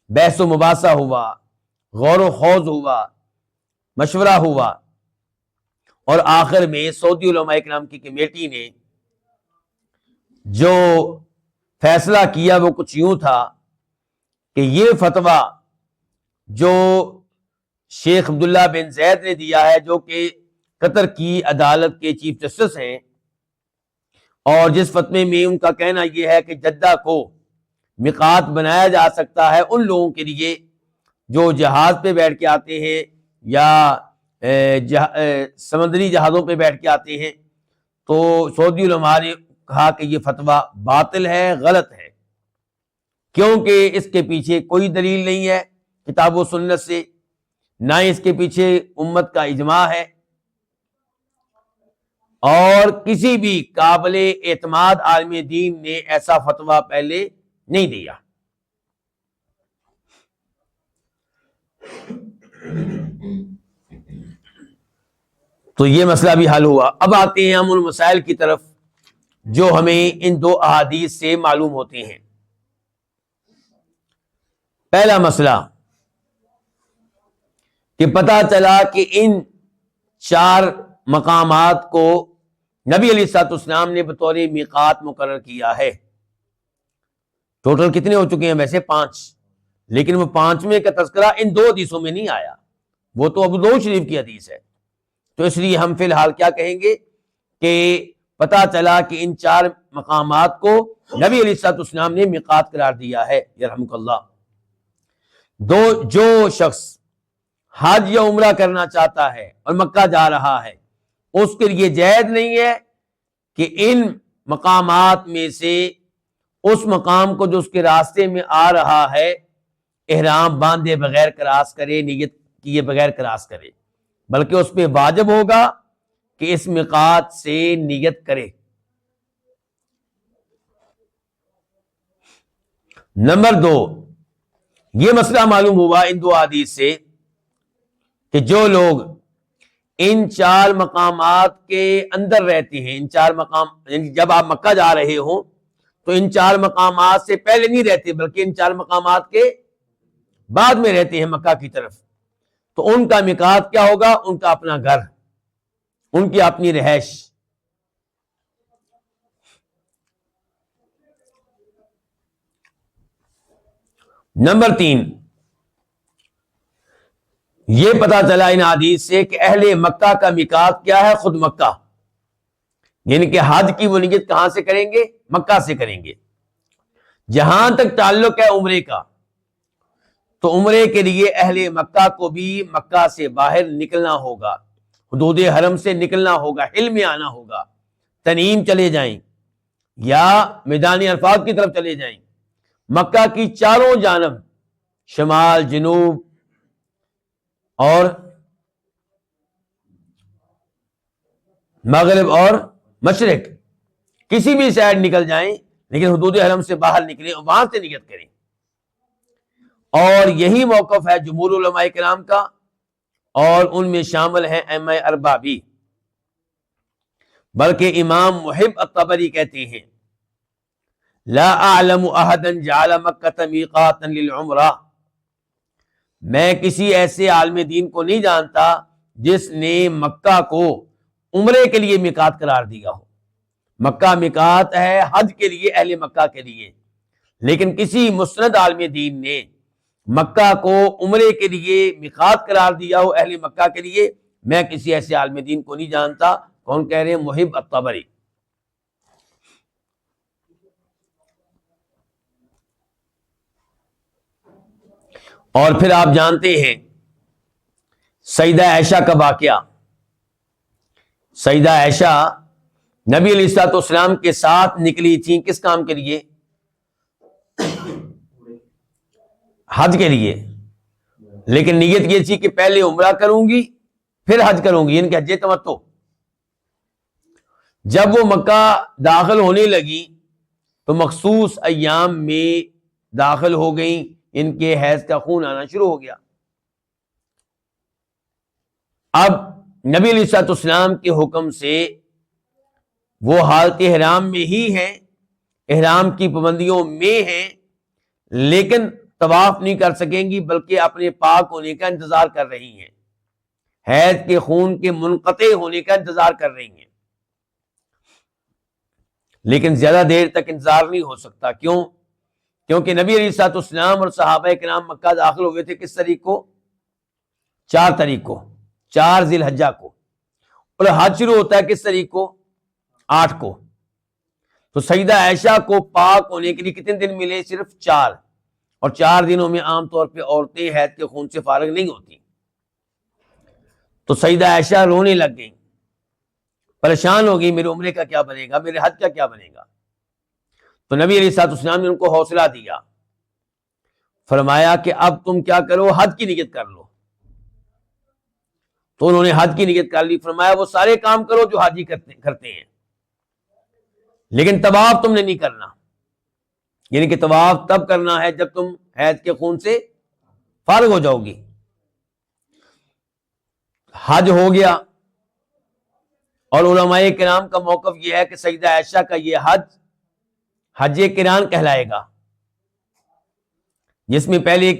بحث و مباحثہ ہوا، غور و خوض ہوا، مشورہ ہوا، اور آخر میں سعودی علماء کرام کی کمیٹی نے جو فیصلہ کیا وہ کچھ یوں تھا کہ یہ فتویٰ جو شیخ عبداللہ بن زید نے دیا ہے، جو کہ قطر کی عدالت کے چیف جسٹس ہیں، اور جس فتوے میں ان کا کہنا یہ ہے کہ جدہ کو میقات بنایا جا سکتا ہے ان لوگوں کے لیے جو جہاز پہ بیٹھ کے آتے ہیں یا سمندری جہازوں پہ بیٹھ کے آتے ہیں، تو سعودی علماء نے کہا کہ یہ فتویٰ باطل ہے، غلط ہے، کیونکہ اس کے پیچھے کوئی دلیل نہیں ہے کتاب و سنت سے، نہ اس کے پیچھے امت کا اجماع ہے، اور کسی بھی قابل اعتماد عالم دین نے ایسا فتویٰ پہلے نہیں دیا۔ تو یہ مسئلہ بھی حل ہوا۔ اب آتے ہیں ہم ان مسائل کی طرف جو ہمیں ان دو احادیث سے معلوم ہوتے ہیں۔ پہلا مسئلہ کہ پتہ چلا کہ ان 4 مقامات کو نبی علیہ الصلوۃ والسلام نے بطور میقات مقرر کیا ہے۔ ٹوٹل کتنے ہو چکے ہیں؟ ویسے 5، لیکن وہ 5ویں کا تذکرہ ان 2 حدیثوں میں نہیں آیا، وہ تو ابو داؤد شریف کی حدیث ہے۔ تو اس لیے ہم فی الحال کیا کہیں گے کہ پتہ چلا کہ ان 4 مقامات کو نبی علیہ الصلوۃ والسلام نے میقات قرار دیا ہے، یرحمک اللہ۔ جو شخص حج یا عمرہ کرنا چاہتا ہے اور مکہ جا رہا ہے، اس کے لیے جائز نہیں ہے کہ ان مقامات میں سے اس مقام کو جو اس کے راستے میں آ رہا ہے احرام باندھے بغیر کراس کرے، نیت کیے بغیر کراس کرے، بلکہ اس پہ واجب ہوگا کہ اس میقات سے نیت کرے۔ نمبر 2، یہ مسئلہ معلوم ہوا ان 2 حدیث سے کہ جو لوگ ان 4 مقامات کے اندر رہتے ہیں، ان 4 مقام، یعنی جب آپ مکہ جا رہے ہوں تو ان 4 مقامات سے پہلے نہیں رہتے، بلکہ ان 4 مقامات کے بعد میں رہتے ہیں مکہ کی طرف، تو ان کا میقات کیا ہوگا؟ ان کا اپنا گھر، ان کی اپنی رہائش۔ نمبر 3، یہ پتا چلا ان حدیث سے کہ اہل مکہ کا میقات کیا ہے؟ خود مکہ، یعنی کہ حج کی وہ نیت کہاں سے کریں گے؟ مکہ سے کریں گے۔ جہاں تک تعلق ہے عمرے کا، تو عمرے کے لیے اہل مکہ کو بھی مکہ سے باہر نکلنا ہوگا، حدود حرم سے نکلنا ہوگا، حل میں آنا ہوگا، تنعیم چلے جائیں یا میدان عرفات کی طرف چلے جائیں، مکہ کی چاروں جانب، شمال، جنوب اور مغرب اور مشرق، کسی بھی سائڈ نکل جائیں، لیکن حدود حرم سے باہر نکلیں اور وہاں سے نیت کریں۔ اور یہی موقف ہے جمہور علماء کرام کا، اور ان میں شامل ہیں ائمہ 4 بھی، بلکہ امام محب الطبری کہتے ہیں لا اعلم احدا جعل مکہ میقاتا للعمرہ، میں کسی ایسے عالم دین کو نہیں جانتا جس نے مکہ کو عمرے کے لیے میقات قرار دیا ہو۔ مکہ میقات ہے حج کے لیے، اہل مکہ کے لیے، لیکن کسی مسند عالم دین نے مکہ کو عمرے کے لیے میقات قرار دیا ہو اہل مکہ کے لیے، میں کسی ایسے عالم دین کو نہیں جانتا۔ کون کہہ رہے ہیں؟ محب الطبری۔ اور پھر آپ جانتے ہیں سیدہ عائشہ کا واقعہ۔ سیدہ عائشہ نبی علیہ الصلوۃ والسلام کے ساتھ نکلی تھیں، کس کام کے لیے؟ حج کے لیے، لیکن نیت یہ تھی کہ پہلے عمرہ کروں گی پھر حج کروں گی، یعنی کہ حج تمتع۔ جب وہ مکہ داخل ہونے لگی تو مخصوص ایام میں داخل ہو گئیں، ان کے حیض کا خون آنا شروع ہو گیا۔ اب نبی علیہ الصلوۃ والسلام کے حکم سے وہ حالت احرام میں ہی ہیں، احرام کی پابندیوں میں ہیں، لیکن طواف نہیں کر سکیں گی، بلکہ اپنے پاک ہونے کا انتظار کر رہی ہیں، حیض کے خون کے منقطع ہونے کا انتظار کر رہی ہیں۔ لیکن زیادہ دیر تک انتظار نہیں ہو سکتا، کیوں؟ کیونکہ نبی علیہ الصلوۃ والسلام اور صحابہ کرام مکہ داخل ہوئے تھے کس تاریخ کو؟ 4 تاریخ کو، 4 ذی الحجہ کو، اور حج شروع ہوتا ہے کس تاریخ کو؟ 8 کو۔ تو سیدہ عائشہ کو پاک ہونے کے لیے کتنے دن ملے؟ صرف 4، اور 4 دنوں میں عام طور پہ عورتیں حیض کے خون سے فارغ نہیں ہوتی۔ تو سیدہ عائشہ رونے لگ گئی، پریشان ہو گئی، میرے عمرے کا کیا بنے گا، میرے حج کا کیا بنے گا۔ تو نبی علیہ الصلوۃ والسلام نے ان کو حوصلہ دیا، فرمایا کہ اب تم کیا کرو، حج کی نیت کر لو۔ تو انہوں نے حج کی نیت کر لی، فرمایا وہ سارے کام کرو جو حاجی کرتے ہیں، لیکن طواف تم نے نہیں کرنا، یعنی کہ طواف تب کرنا ہے جب تم حیض کے خون سے فارغ ہو جاؤ گی۔ حج ہو گیا، اور علماء کرام کا موقف یہ ہے کہ سیدہ عائشہ کا یہ حج قران کہلائے گا، جس میں پہلے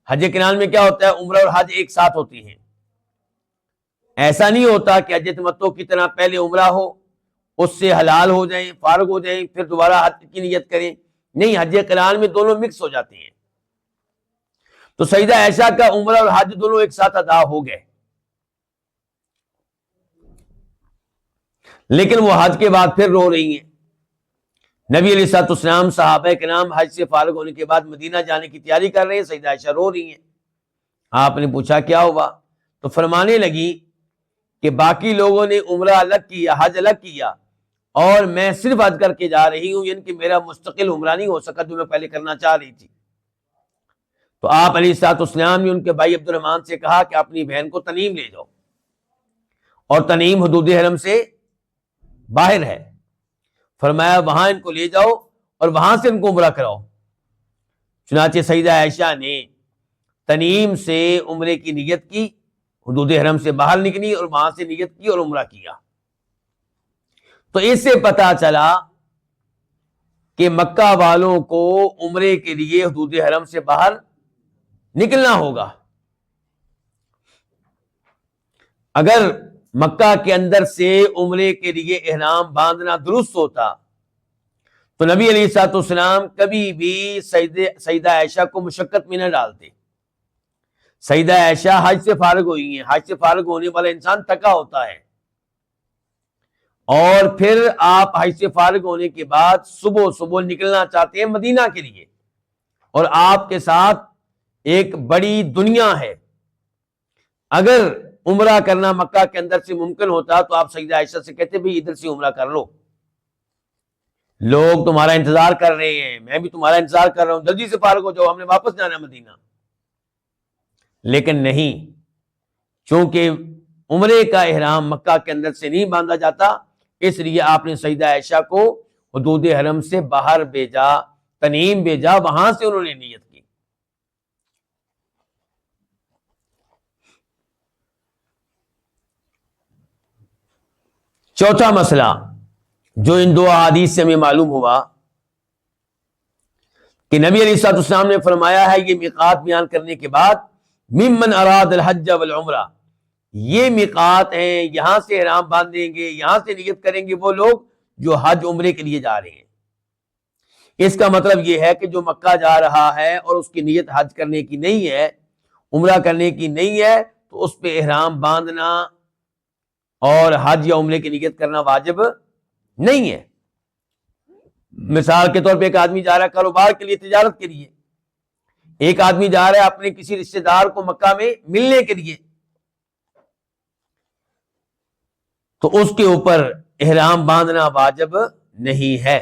حج قران میں کیا ہوتا ہے، عمرہ اور حج ایک ساتھ ہوتی ہیں۔ ایسا نہیں ہوتا کہ حج تمتع کی طرح پہلے عمرہ ہو، اس سے حلال ہو جائیں، فارغ ہو جائیں، پھر دوبارہ حج کی نیت کریں، نہیں، حج قران میں دونوں مکس ہو جاتے ہیں۔ تو سیدہ عائشہ کا عمرہ اور حج دونوں ایک ساتھ ادا ہو گئے، لیکن وہ حج کے بعد پھر رو رہی ہیں۔ نبی علیہ الصلوۃ والسلام صحابہ کرام حج سے فارغ ہونے کے بعد مدینہ جانے کی تیاری کر رہے ہیں، سیدہ عائشہ رو رہی ہیں۔ آپ نے پوچھا کیا ہوا؟ تو فرمانے لگی کہ باقی لوگوں نے عمرہ الگ کیا، حج الگ کیا، اور میں صرف حج کر کے جا رہی ہوں، یعنی کہ میرا مستقل عمرہ نہیں ہو سکا جو میں پہلے کرنا چاہ رہی تھی۔ تو آپ علیہ الصلوۃ والسلام نے ان کے بھائی عبد الرحمن سے کہا کہ اپنی بہن کو تنعیم لے جاؤ، اور تنعیم حدود حرم سے باہر ہے، فرمایا وہاں ان کو لے جاؤ اور وہاں سے ان کو عمرہ کراؤ۔ چنانچہ سیدہ عائشہ نے تنعیم سے عمرے کی نیت کی، حدود حرم سے باہر نکلی اور وہاں سے نیت کی اور عمرہ کیا۔ تو اس سے پتہ چلا کہ مکہ والوں کو عمرے کے لیے حدود حرم سے باہر نکلنا ہوگا۔ اگر مکہ کے اندر سے عمرے کے لیے احرام باندھنا درست ہوتا تو نبی علیہ الصلوۃ والسلام کبھی بھی سیدہ عائشہ کو مشقت میں نہ ڈالتے۔ سیدہ عائشہ حج سے فارغ ہوئی ہیں، حج سے فارغ ہونے والا انسان تھکا ہوتا ہے، اور پھر آپ حج سے فارغ ہونے کے بعد صبح نکلنا چاہتے ہیں مدینہ کے لیے، اور آپ کے ساتھ ایک بڑی دنیا ہے۔ اگر عمرہ کرنا مکہ کے اندر سے ممکن ہوتا تو آپ سیدہ عائشہ سے کہتے بھئی ادھر سے عمرہ کر لو، لوگ تمہارا انتظار کر رہے ہیں، میں بھی تمہارا انتظار کر رہا ہوں، جلدی سے فارغ ہو جاؤ، ہم نے واپس جانا ہے مدینہ۔ لیکن نہیں، چونکہ عمرے کا احرام مکہ کے اندر سے نہیں باندھا جاتا، اس لیے آپ نے سیدہ عائشہ کو حدود حرم سے باہر بھیجا، تنعیم بھیجا، وہاں سے انہوں نے نیت کی۔ چوتھا مسئلہ جو ان دو احادیث سے ہمیں معلوم ہوا کہ نبی علیہ الصلوۃ والسلام نے فرمایا ہے یہ میقات بیان کرنے کے بعد ممن اراد الحج والعمرہ، یہ میقات ہیں، یہاں سے احرام باندھیں گے، یہاں سے نیت کریں گے وہ لوگ جو حج عمرے کے لیے جا رہے ہیں۔ اس کا مطلب یہ ہے کہ جو مکہ جا رہا ہے اور اس کی نیت حج کرنے کی نہیں ہے، عمرہ کرنے کی نہیں ہے، تو اس پہ احرام باندھنا اور حج یا عمرے کی نیت کرنا واجب نہیں ہے۔ مثال کے طور پہ ایک آدمی جا رہا ہے کاروبار کے لیے، تجارت کے لیے، ایک آدمی جا رہا ہے اپنے کسی رشتہ دار کو مکہ میں ملنے کے لیے، تو اس کے اوپر احرام باندھنا واجب نہیں ہے۔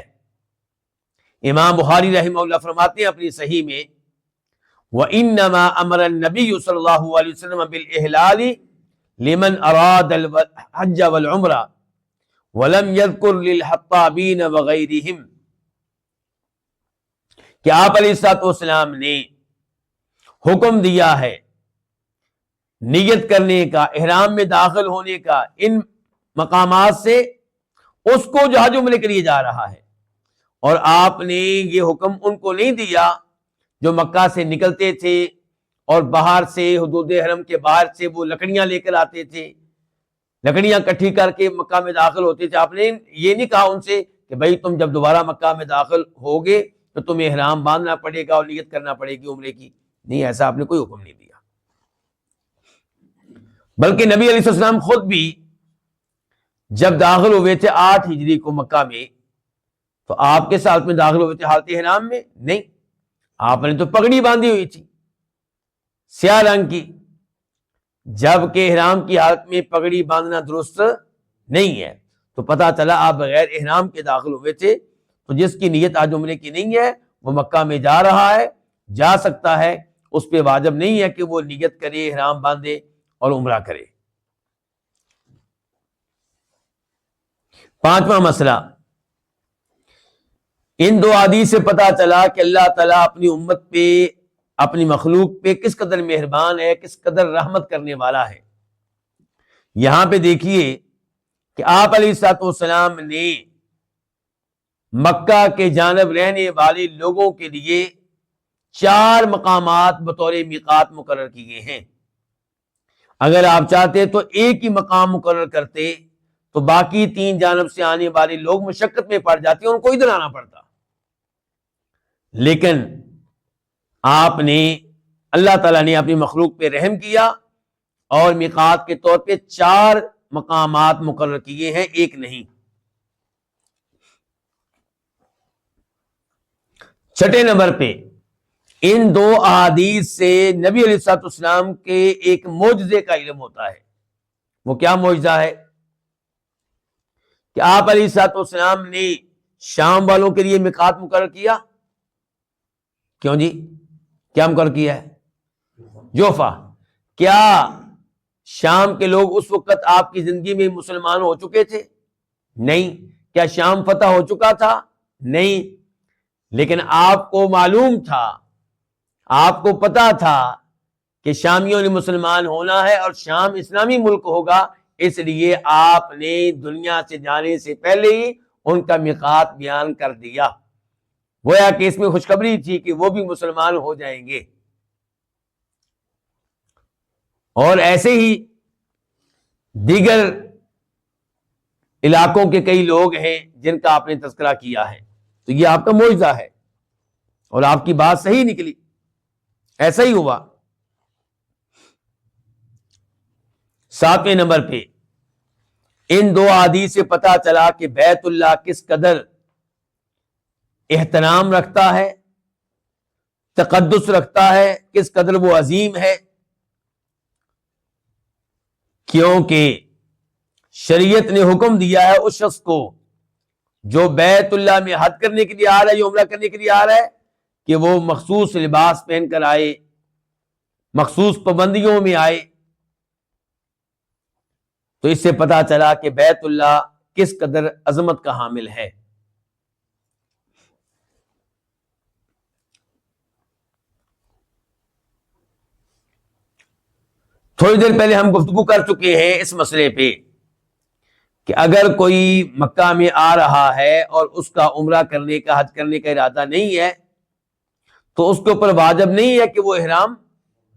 امام بخاری رحمہ اللہ فرماتے ہیں اپنی صحیح میں وَإِنَّمَا أَمَرَ النَّبِيُّ صلی اللہ علیہ وسلم بِالْإِحْلَالِ لِمَنْ أَرَادَ الْحَجَّ وَالْعُمْرَةَ وَلَمْ يَذْكُرْ لِلْحَطَّابِينَ وَغَيْرِهِمْ، کہ آپ علیہ الصلوۃ والسلام نے حکم دیا ہے نیت کرنے کا، احرام میں داخل ہونے کا ان مقامات سے اس کو جو حج عمرے کے لیے جا رہا ہے، اور آپ نے یہ حکم ان کو نہیں دیا جو مکہ سے نکلتے تھے اور باہر سے حدود حرم کے باہر سے وہ لکڑیاں لے کر آتے تھے، لکڑیاں کٹھی کر کے مکہ میں داخل ہوتے تھے۔ آپ نے یہ نہیں کہا ان سے کہ بھائی تم جب دوبارہ مکہ میں داخل ہوگے تو تمہیں احرام باندھنا پڑے گا اور نیت کرنا پڑے گی عمرے کی، نہیں، ایسا آپ نے کوئی حکم نہیں دیا۔ بلکہ نبی علیہ السلام خود بھی جب داخل ہوئے تھے 8 ہجری کو مکہ میں، تو آپ کے ساتھ میں داخل ہوئے تھے حالت احرام میں؟ نہیں، آپ نے تو پگڑی باندھی ہوئی تھی سیاہ رنگ کی، جبکہ احرام کی حالت میں پگڑی باندھنا درست نہیں ہے۔ تو پتہ چلا آپ بغیر احرام کے داخل ہوئے تھے، تو جس کی نیت حج عمرے کی نہیں ہے وہ مکہ میں جا رہا ہے، جا سکتا ہے، اس پہ واجب نہیں ہے کہ وہ نیت کرے، احرام باندھے اور عمرہ کرے۔ پانچواں مسئلہ، ان دو حدیث سے پتہ چلا کہ اللہ تعالیٰ اپنی امت پہ، اپنی مخلوق پہ کس قدر مہربان ہے، کس قدر رحمت کرنے والا ہے۔ یہاں پہ دیکھیے کہ آپ علیہ الصلوۃ والسلام نے مکہ کے جانب رہنے والے لوگوں کے لیے 4 مقامات بطور میقات مقرر کیے ہیں۔ اگر آپ چاہتے تو ایک ہی مقام مقرر کرتے تو باقی 3 جانب سے آنے والے لوگ مشقت میں پڑ جاتے، ان کو ادھر آنا پڑتا۔ لیکن آپ نے، اللہ تعالیٰ نے اپنی مخلوق پہ رحم کیا اور میقات کے طور پہ 4 مقامات مقرر کیے ہیں، ایک نہیں۔ چھٹے نمبر پہ، ان 2 احادیث سے نبی علیہ الصلوۃ والسلام کے ایک معجزے کا علم ہوتا ہے۔ وہ کیا معجزہ ہے؟ کہ آپ علیہ الصلوۃ والسلام نے شام والوں کے لیے میقات مقرر کیا۔ کیوں جی؟ کیا مقرر کیا ہے؟ جوفا۔ کیا شام کے لوگ اس وقت آپ کی زندگی میں مسلمان ہو چکے تھے؟ نہیں۔ کیا شام فتح ہو چکا تھا؟ نہیں۔ لیکن آپ کو معلوم تھا، آپ کو پتا تھا کہ شامیوں نے مسلمان ہونا ہے اور شام اسلامی ملک ہوگا، اس لیے آپ نے دنیا سے جانے سے پہلے ہی ان کا میقات بیان کر دیا، گویا کہ اس میں خوشخبری تھی کہ وہ بھی مسلمان ہو جائیں گے۔ اور ایسے ہی دیگر علاقوں کے کئی لوگ ہیں جن کا آپ نے تذکرہ کیا ہے، تو یہ آپ کا معجزہ ہے اور آپ کی بات صحیح نکلی، ایسا ہی ہوا۔ 7ویں نمبر پہ، ان 2 احادیث سے پتہ چلا کہ بیت اللہ کس قدر احترام رکھتا ہے، تقدس رکھتا ہے، کس قدر وہ عظیم ہے، کیونکہ شریعت نے حکم دیا ہے اس شخص کو جو بیت اللہ میں حج کرنے کے لیے آ رہا ہے یا عمرہ کرنے کے لیے آ رہا ہے کہ وہ مخصوص لباس پہن کر آئے، مخصوص پابندیوں میں آئے۔ تو اس سے پتہ چلا کہ بیت اللہ کس قدر عظمت کا حامل ہے۔ تھوڑی دیر پہلے ہم گفتگو کر چکے ہیں اس مسئلے پہ کہ اگر کوئی مکہ میں آ رہا ہے اور اس کا عمرہ کرنے کا، حج کرنے کا ارادہ نہیں ہے تو اس کے اوپر واجب نہیں ہے کہ وہ احرام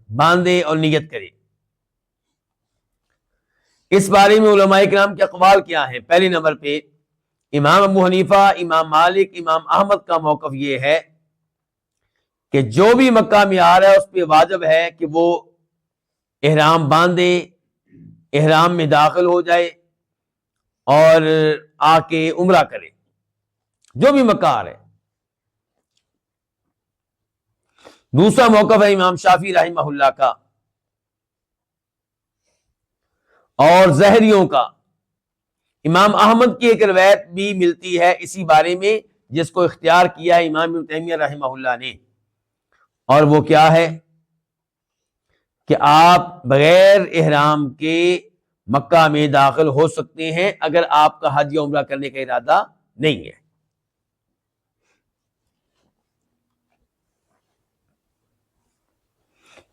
باندھے اور نیت کرے۔ اس بارے میں علماء کرام کے اقوال کیا ہیں؟ پہلے نمبر پہ امام ابو حنیفہ، امام مالک، امام احمد کا موقف یہ ہے کہ جو بھی مکہ میں آ رہا ہے اس پہ واجب ہے کہ وہ احرام باندھے، احرام میں داخل ہو جائے اور آ کے عمرہ کرے، جو بھی مکہ آ رہے۔ دوسرا موقف ہے امام شافعی رحمہ اللہ کا اور ظاہریوں کا۔ امام احمد کی ایک روایت بھی ملتی ہے اسی بارے میں جس کو اختیار کیا ہے امام ابن تیمیہ رحمہ اللہ نے، اور وہ کیا ہے کہ آپ بغیر احرام کے مکہ میں داخل ہو سکتے ہیں اگر آپ کا حج یا عمرہ کرنے کا ارادہ نہیں ہے۔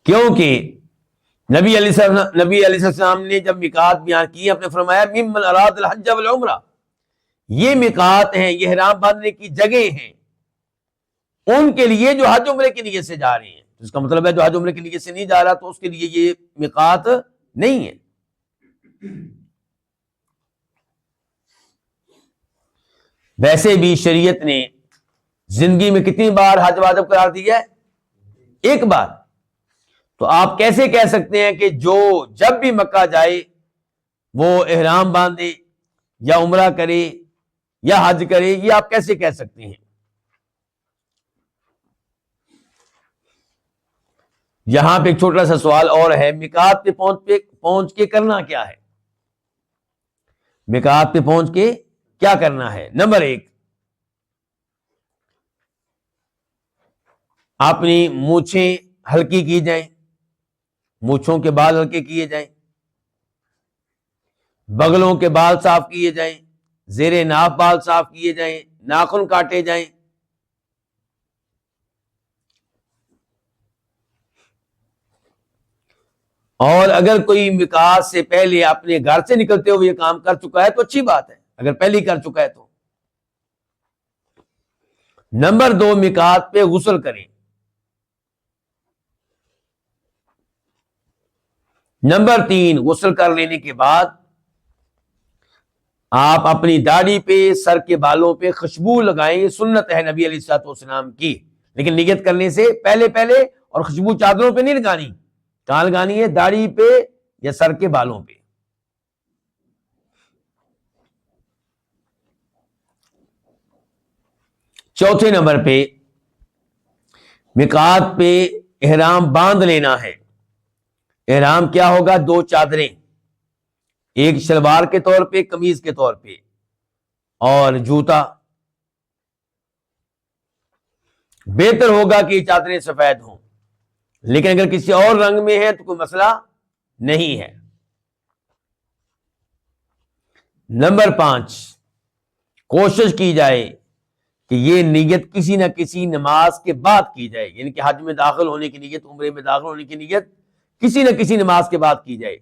کیونکہ نبی علیہ السلام نے جب میقات بیان کی، آپ نے فرمایا ممن اراد الحج والعمرہ، یہ میقات ہیں، یہ احرام باندھنے کی جگہ ہیں ان کے لیے جو حج عمرے کی نیت سے جا رہے ہیں۔ اس کا مطلب ہے جو حج عمرے کی نیت سے نہیں جا رہا تو اس کے لیے یہ میقات نہیں ہے۔ ویسے بھی شریعت نے زندگی میں کتنی بار حج واجب قرار دیا ہے؟ ایک بار۔ تو آپ کیسے کہہ سکتے ہیں کہ جو جب بھی مکہ جائے وہ احرام باندھے یا عمرہ کرے یا حج کرے؟ یہ آپ کیسے کہہ سکتے ہیں؟ یہاں پہ ایک چھوٹا سا سوال اور ہے، میقات پہ پہنچ کے کرنا کیا ہے؟ میقات پہ پہنچ کے کیا کرنا ہے؟ نمبر 1، اپنی مونچھیں ہلکی کی جائیں، مونچھوں کے بال ہلکے کیے جائیں، بغلوں کے بال صاف کیے جائیں، زیر ناف بال صاف کیے جائیں، ناخن کاٹے جائیں۔ اور اگر کوئی میقات سے پہلے اپنے گھر سے نکلتے ہوئے یہ کام کر چکا ہے تو اچھی بات ہے، اگر پہلے ہی کر چکا ہے تو۔ نمبر 2، میقات پہ غسل کریں۔ نمبر 3، غسل کر لینے کے بعد آپ اپنی داڑھی پہ، سر کے بالوں پہ خوشبو لگائیں، یہ سنت ہے نبی علیہ الصلوۃ والسلام کی، لیکن نیت کرنے سے پہلے اور خوشبو چادروں پہ نہیں لگانی۔ کہاں لگانی ہے؟ داڑھی پہ یا سر کے بالوں پہ۔ چوتھے نمبر پہ میقات پہ احرام باندھ لینا ہے۔ احرام کیا ہوگا؟ 2 چادریں، ایک شلوار کے طور پہ، قمیض کے طور پہ، اور جوتا۔ بہتر ہوگا کہ یہ چادریں سفید ہوں، لیکن اگر کسی اور رنگ میں ہے تو کوئی مسئلہ نہیں ہے۔ نمبر 5، کوشش کی جائے کہ یہ نیت کسی نہ کسی نماز کے بعد کی جائے، یعنی کہ حج میں داخل ہونے کی نیت، عمرے میں داخل ہونے کی نیت کسی نہ کسی نماز کے بعد کی جائے۔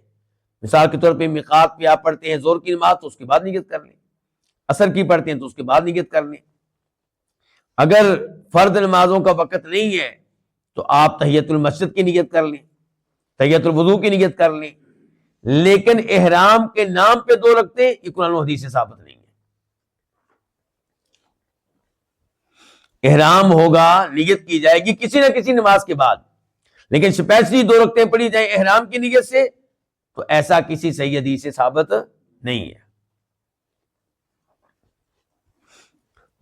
مثال کے طور پہ میقات پہ آپ پڑھتے ہیں ظہر کی نماز تو اس کے بعد نیت کر لیں، عصر کی پڑھتے ہیں تو اس کے بعد نیت کر لیں۔ اگر فرض نمازوں کا وقت نہیں ہے تو آپ تحیت المسجد کی نیت کر لیں، تحیت الوضو کی نیت کر لیں، لیکن احرام کے نام پہ 2 رکھتے ہیں، یہ قرآن و حدیث سے ثابت نہیں ہے۔ احرام ہوگا، نیت کی جائے گی کسی نہ کسی نماز کے بعد، لیکن اسپیشلی 2 رکعتیں پڑھی جائیں احرام کی نیت سے، تو ایسا کسی صحیح حدیث سے ثابت نہیں ہے۔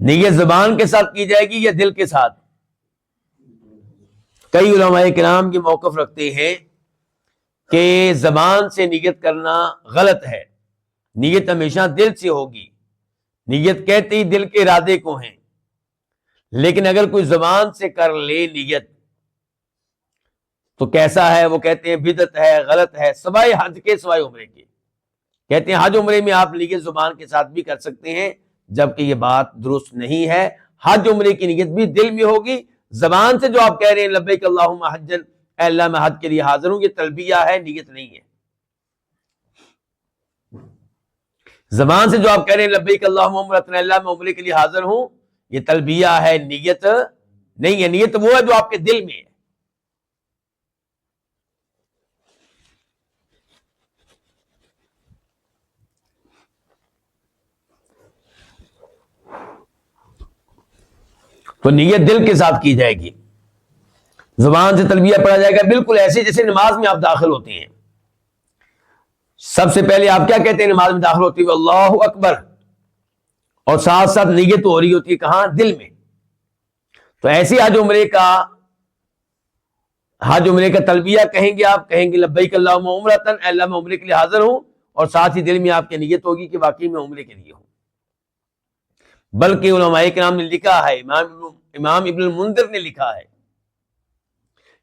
نیت زبان کے ساتھ کی جائے گی یا دل کے ساتھ؟ کئی علماء کرام یہ موقف رکھتے ہیں کہ زبان سے نیت کرنا غلط ہے، نیت ہمیشہ دل سے ہوگی، نیت کہتے ہی دل کے ارادے کو ہیں، لیکن اگر کوئی زبان سے کر لے نیت تو کیسا ہے؟ وہ کہتے ہیں بدعت ہے، غلط ہے، سوائے حج کے، سوائے عمرے کے۔ کہتے ہیں حج عمرے میں آپ نیت زبان کے ساتھ بھی کر سکتے ہیں، جبکہ یہ بات درست نہیں ہے۔ حج عمرے کی نیت بھی دل میں ہوگی، زبان سے جو آپ کہہ رہے ہیں لبیک اللہم حجن، اے اللہ میں حج کے لیے حاضر ہوں، یہ تلبیہ ہے، نیت نہیں ہے۔ زبان سے جو آپ کہہ رہے ہیں لبیک اللہم عمرۃ، اے اللہ میں عمرے کے لیے حاضر ہوں، یہ تلبیہ ہے، نیت نہیں ہے۔ نیت وہ ہے جو آپ کے دل میں ہے۔ تو نیت دل کے ساتھ کی جائے گی، زبان سے تلبیہ پڑھا جائے گا، بالکل ایسے جیسے نماز میں آپ داخل ہوتے ہیں۔ سب سے پہلے آپ کیا کہتے ہیں نماز میں داخل ہوتے ہوئے؟ اللہ اکبر، اور ساتھ ساتھ نیت ہو رہی ہوتی ہے کہاں؟ دل میں۔ تو ایسے حج عمرے کا تلبیہ کہیں گے، آپ کہیں گے لبیک اللہم عمرۃ، اے اللہ میں عمرے کے لیے حاضر ہوں، اور ساتھ ہی دل میں آپ کی نیت ہوگی کہ واقعی میں عمرے کے لیے ہوں۔ بلکہ علماء کرام نے لکھا ہے، امام ابن المنذر نے لکھا ہے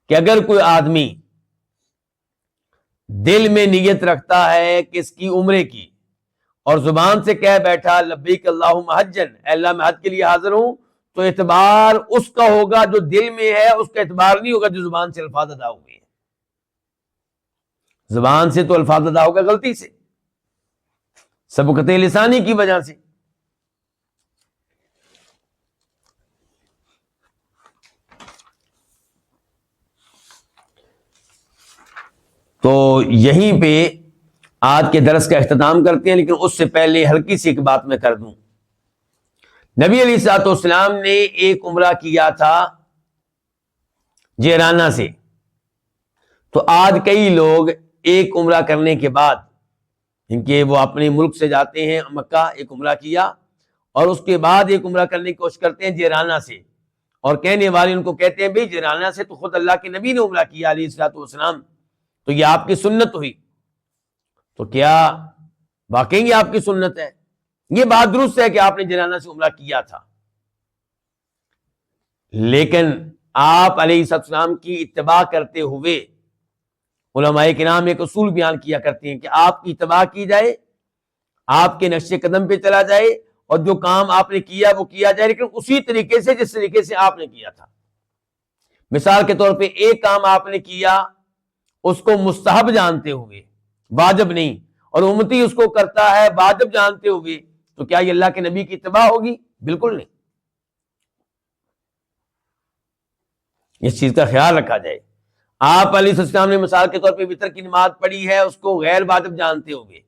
کہ اگر کوئی آدمی دل میں نیت رکھتا ہے کہ اس کی عمرے کی، اور زبان سے کہہ بیٹھا لبیک اللہم حجن، اے اللہ میں حج کے لیے حاضر ہوں، تو اعتبار اس کا ہوگا جو دل میں ہے، اس کا اعتبار نہیں ہوگا جو زبان سے الفاظ ادا ہوئے ہیں۔ زبان سے تو الفاظ ادا ہوگا غلطی سے، سبقت لسانی کی وجہ سے۔ تو یہیں پہ آج کے درس کا اختتام کرتے ہیں، لیکن اس سے پہلے ہلکی سی ایک بات میں کر دوں۔ نبی علیہ الصلوۃ والسلام نے ایک عمرہ کیا تھا جیرانہ سے، تو آج کئی لوگ ایک عمرہ کرنے کے بعد، ان کے وہ اپنے ملک سے جاتے ہیں مکہ، ایک عمرہ کیا، اور اس کے بعد ایک عمرہ کرنے کی کوشش کرتے ہیں جیرانہ سے، اور کہنے والے ان کو کہتے ہیں بھئی جیرانہ سے تو خود اللہ کے نبی نے عمرہ کیا علیہ الصلوۃ والسلام، تو یہ آپ کی سنت ہوئی، تو کیا واقعی یہ آپ کی سنت ہے؟ یہ بات درست ہے کہ آپ نے جیرانہ سے عمرہ کیا تھا، لیکن آپ علیہ السلام کی اتباع کرتے ہوئے علماء کرام ایک اصول بیان کیا کرتے ہیں کہ آپ کی اتباع کی جائے، آپ کے نقش قدم پہ چلا جائے، اور جو کام آپ نے کیا وہ کیا جائے، لیکن اسی طریقے سے جس طریقے سے آپ نے کیا تھا۔ مثال کے طور پہ ایک کام آپ نے کیا اس کو مستحب جانتے ہوئے، واجب نہیں، اور امتی اس کو کرتا ہے واجب جانتے ہوئے، تو کیا یہ اللہ کے نبی کی اتباع ہوگی؟ بالکل نہیں۔ اس چیز کا خیال رکھا جائے۔ آپ علیہ السلام نے مثال کے طور پہ وتر کی نماز پڑھی ہے اس کو غیر واجب جانتے ہوئے،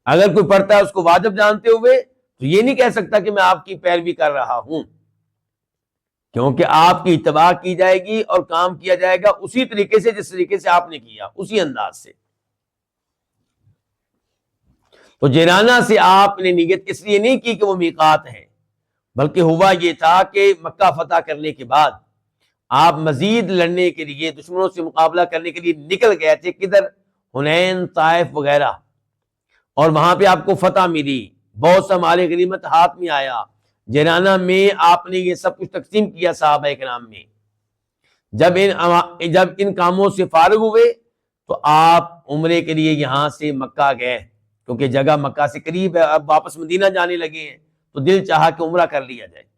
اگر کوئی پڑھتا ہے اس کو واجب جانتے ہوئے تو یہ نہیں کہہ سکتا کہ میں آپ کی پیروی کر رہا ہوں، کیونکہ آپ کی اتباع کی جائے گی اور کام کیا جائے گا اسی طریقے سے جس طریقے سے آپ نے کیا، اسی انداز سے۔ تو جیرانہ سے آپ نے نیت اس لیے نہیں کی کہ وہ میقات ہے، بلکہ ہوا یہ تھا کہ مکہ فتح کرنے کے بعد آپ مزید لڑنے کے لیے، دشمنوں سے مقابلہ کرنے کے لیے نکل گئے تھے، کدھر؟ حنین، طائف وغیرہ، اور وہاں پہ آپ کو فتح ملی، بہت سا مال غنیمت ہاتھ میں آیا۔ جیرانہ میں آپ نے یہ سب کچھ تقسیم کیا صحابہ کرام میں۔ جب ان کاموں سے فارغ ہوئے تو آپ عمرے کے لیے یہاں سے مکہ گئے، کیونکہ جگہ مکہ سے قریب ہے، اب واپس مدینہ جانے لگے ہیں، تو دل چاہا کہ عمرہ کر لیا جائے۔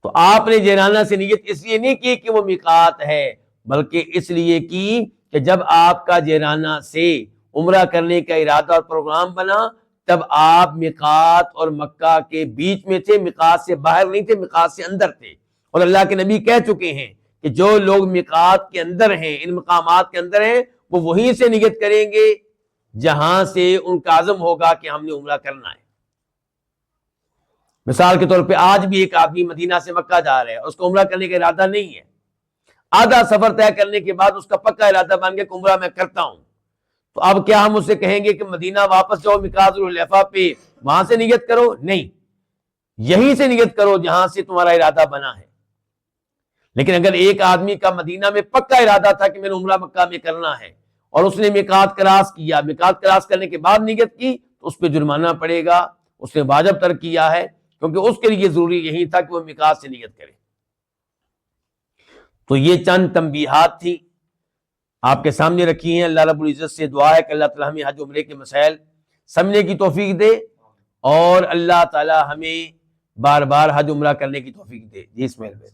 تو آپ نے جیرانہ سے نیت اس لیے نہیں کی کہ وہ میقات ہے، بلکہ اس لیے کی کہ جب آپ کا جیرانہ سے عمرہ کرنے کا ارادہ اور پروگرام بنا تب آپ میقات اور مکہ کے بیچ میں تھے، میقات سے باہر نہیں تھے، میقات سے اندر تھے، اور اللہ کے نبی کہہ چکے ہیں کہ جو لوگ میقات کے اندر ہیں، ان مقامات کے اندر ہیں، وہ وہیں سے نیت کریں گے جہاں سے ان کا عزم ہوگا کہ ہم نے عمرہ کرنا ہے۔ مثال کے طور پہ آج بھی ایک آدمی مدینہ سے مکہ جا رہا ہے، اس کو عمرہ کرنے کا ارادہ نہیں ہے، آدھا سفر طے کرنے کے بعد اس کا پکا ارادہ بن گیا کہ عمرہ میں کرتا ہوں، تو اب کیا ہم اسے کہیں گے کہ مدینہ واپس جاؤ میقات ذوالحلیفہ پہ وہاں سے نیت کرو؟ نہیں، یہیں سے نیت کرو جہاں سے تمہارا ارادہ بنا ہے۔ لیکن اگر ایک آدمی کا مدینہ میں پکا ارادہ تھا کہ میں نے عمرہ مکہ میں کرنا ہے، اور اس نے میقات کراس کیا، میقات کراس کرنے کے بعد نیت کی، تو اس پہ جرمانہ پڑے گا، اس نے واجب ترک کیا ہے، کیونکہ اس کے لیے ضروری یہی تھا کہ وہ میقات سے نیت کرے۔ تو یہ چند تنبیہات تھی آپ کے سامنے رکھی ہیں۔ اللہ رب العزت سے دعا ہے کہ اللہ تعالیٰ ہمیں حج عمرے کے مسائل سمجھنے کی توفیق دے، اور اللہ تعالیٰ ہمیں بار بار حج عمرہ کرنے کی توفیق دے۔ جی اسماعیل بھائی۔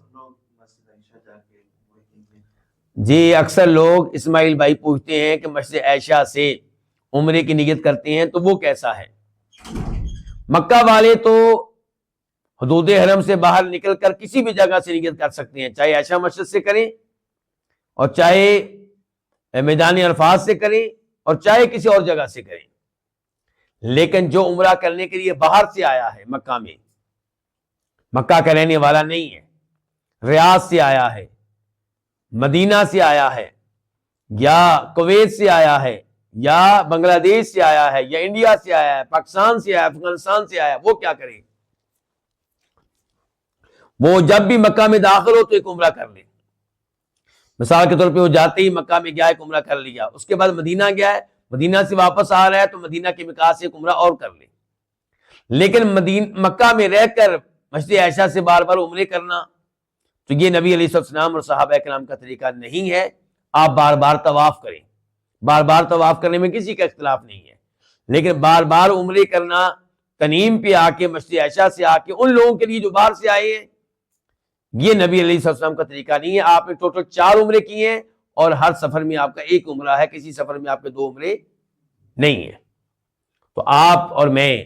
جی اکثر لوگ اسماعیل بھائی پوچھتے ہیں کہ مسجد عائشہ سے عمرے کی نیت کرتے ہیں تو وہ کیسا ہے؟ مکہ والے تو حدود حرم سے باہر نکل کر کسی بھی جگہ سے نیت کر سکتے ہیں، چاہے عائشہ مسجد سے کریں، اور چاہے میدان عرفات سے کریں، اور چاہے کسی اور جگہ سے کریں۔ لیکن جو عمرہ کرنے کے لیے باہر سے آیا ہے، مکہ میں، مکہ کا رہنے والا نہیں ہے، ریاض سے آیا ہے، مدینہ سے آیا ہے، یا کویت سے آیا ہے، یا بنگلہ دیش سے آیا ہے، یا انڈیا سے آیا ہے، پاکستان سے آیا ہے، افغانستان سے آیا ہے، وہ کیا کرے؟ وہ جب بھی مکہ میں داخل ہو تو ایک عمرہ کر لے۔ مثال کے طور پہ وہ جاتے ہی مکہ میں گیا، ایک عمرہ کر لیا، اس کے بعد مدینہ گیا ہے، مدینہ سے واپس آ رہا ہے تو مدینہ کے میقات سے ایک عمرہ اور کر لے۔ لیکن مکہ میں رہ کر مسجد عائشہ سے بار بار عمرے کرنا، تو یہ نبی علیہ السلام اور صحابہ کرام کا طریقہ نہیں ہے۔ آپ بار بار طواف کریں، بار بار طواف کرنے میں کسی کا اختلاف نہیں ہے، لیکن بار بار عمرے کرنا تنعیم پہ آ کے، مسجد عائشہ سے آ کے، ان لوگوں کے لیے جو باہر سے آئے ہیں، یہ نبی علیہ السلام کا طریقہ نہیں ہے۔ آپ نے ٹوٹل 4 عمرے کیے ہیں، اور ہر سفر میں آپ کا ایک عمرہ ہے، کسی سفر میں آپ کے 2 عمرے نہیں ہیں۔ تو آپ اور میں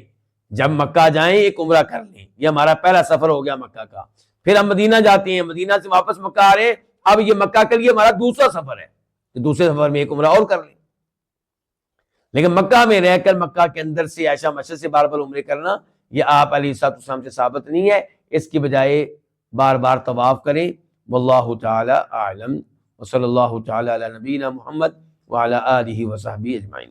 جب مکہ جائیں ایک عمرہ کر لیں، یہ ہمارا پہلا سفر ہو گیا مکہ کا۔ پھر ہم مدینہ جاتے ہیں، مدینہ سے واپس مکہ آ رہے ہیں، اب یہ مکہ کے لیے ہمارا دوسرا سفر ہے، تو دوسرے سفر میں ایک عمرہ اور کر لیں۔ لیکن مکہ میں رہ کر مکہ کے اندر سے عائشہ مسجد سے بار بار عمرے کرنا، یہ آپ علیہ السلام سے ثابت نہیں ہے۔ اس کی بجائے بار بار طواف کریں۔ واللہ تعالی اعلم، وصلی اللہ تعالی علی نبینا محمد وعلی آلہ وصحبہ اجمعین۔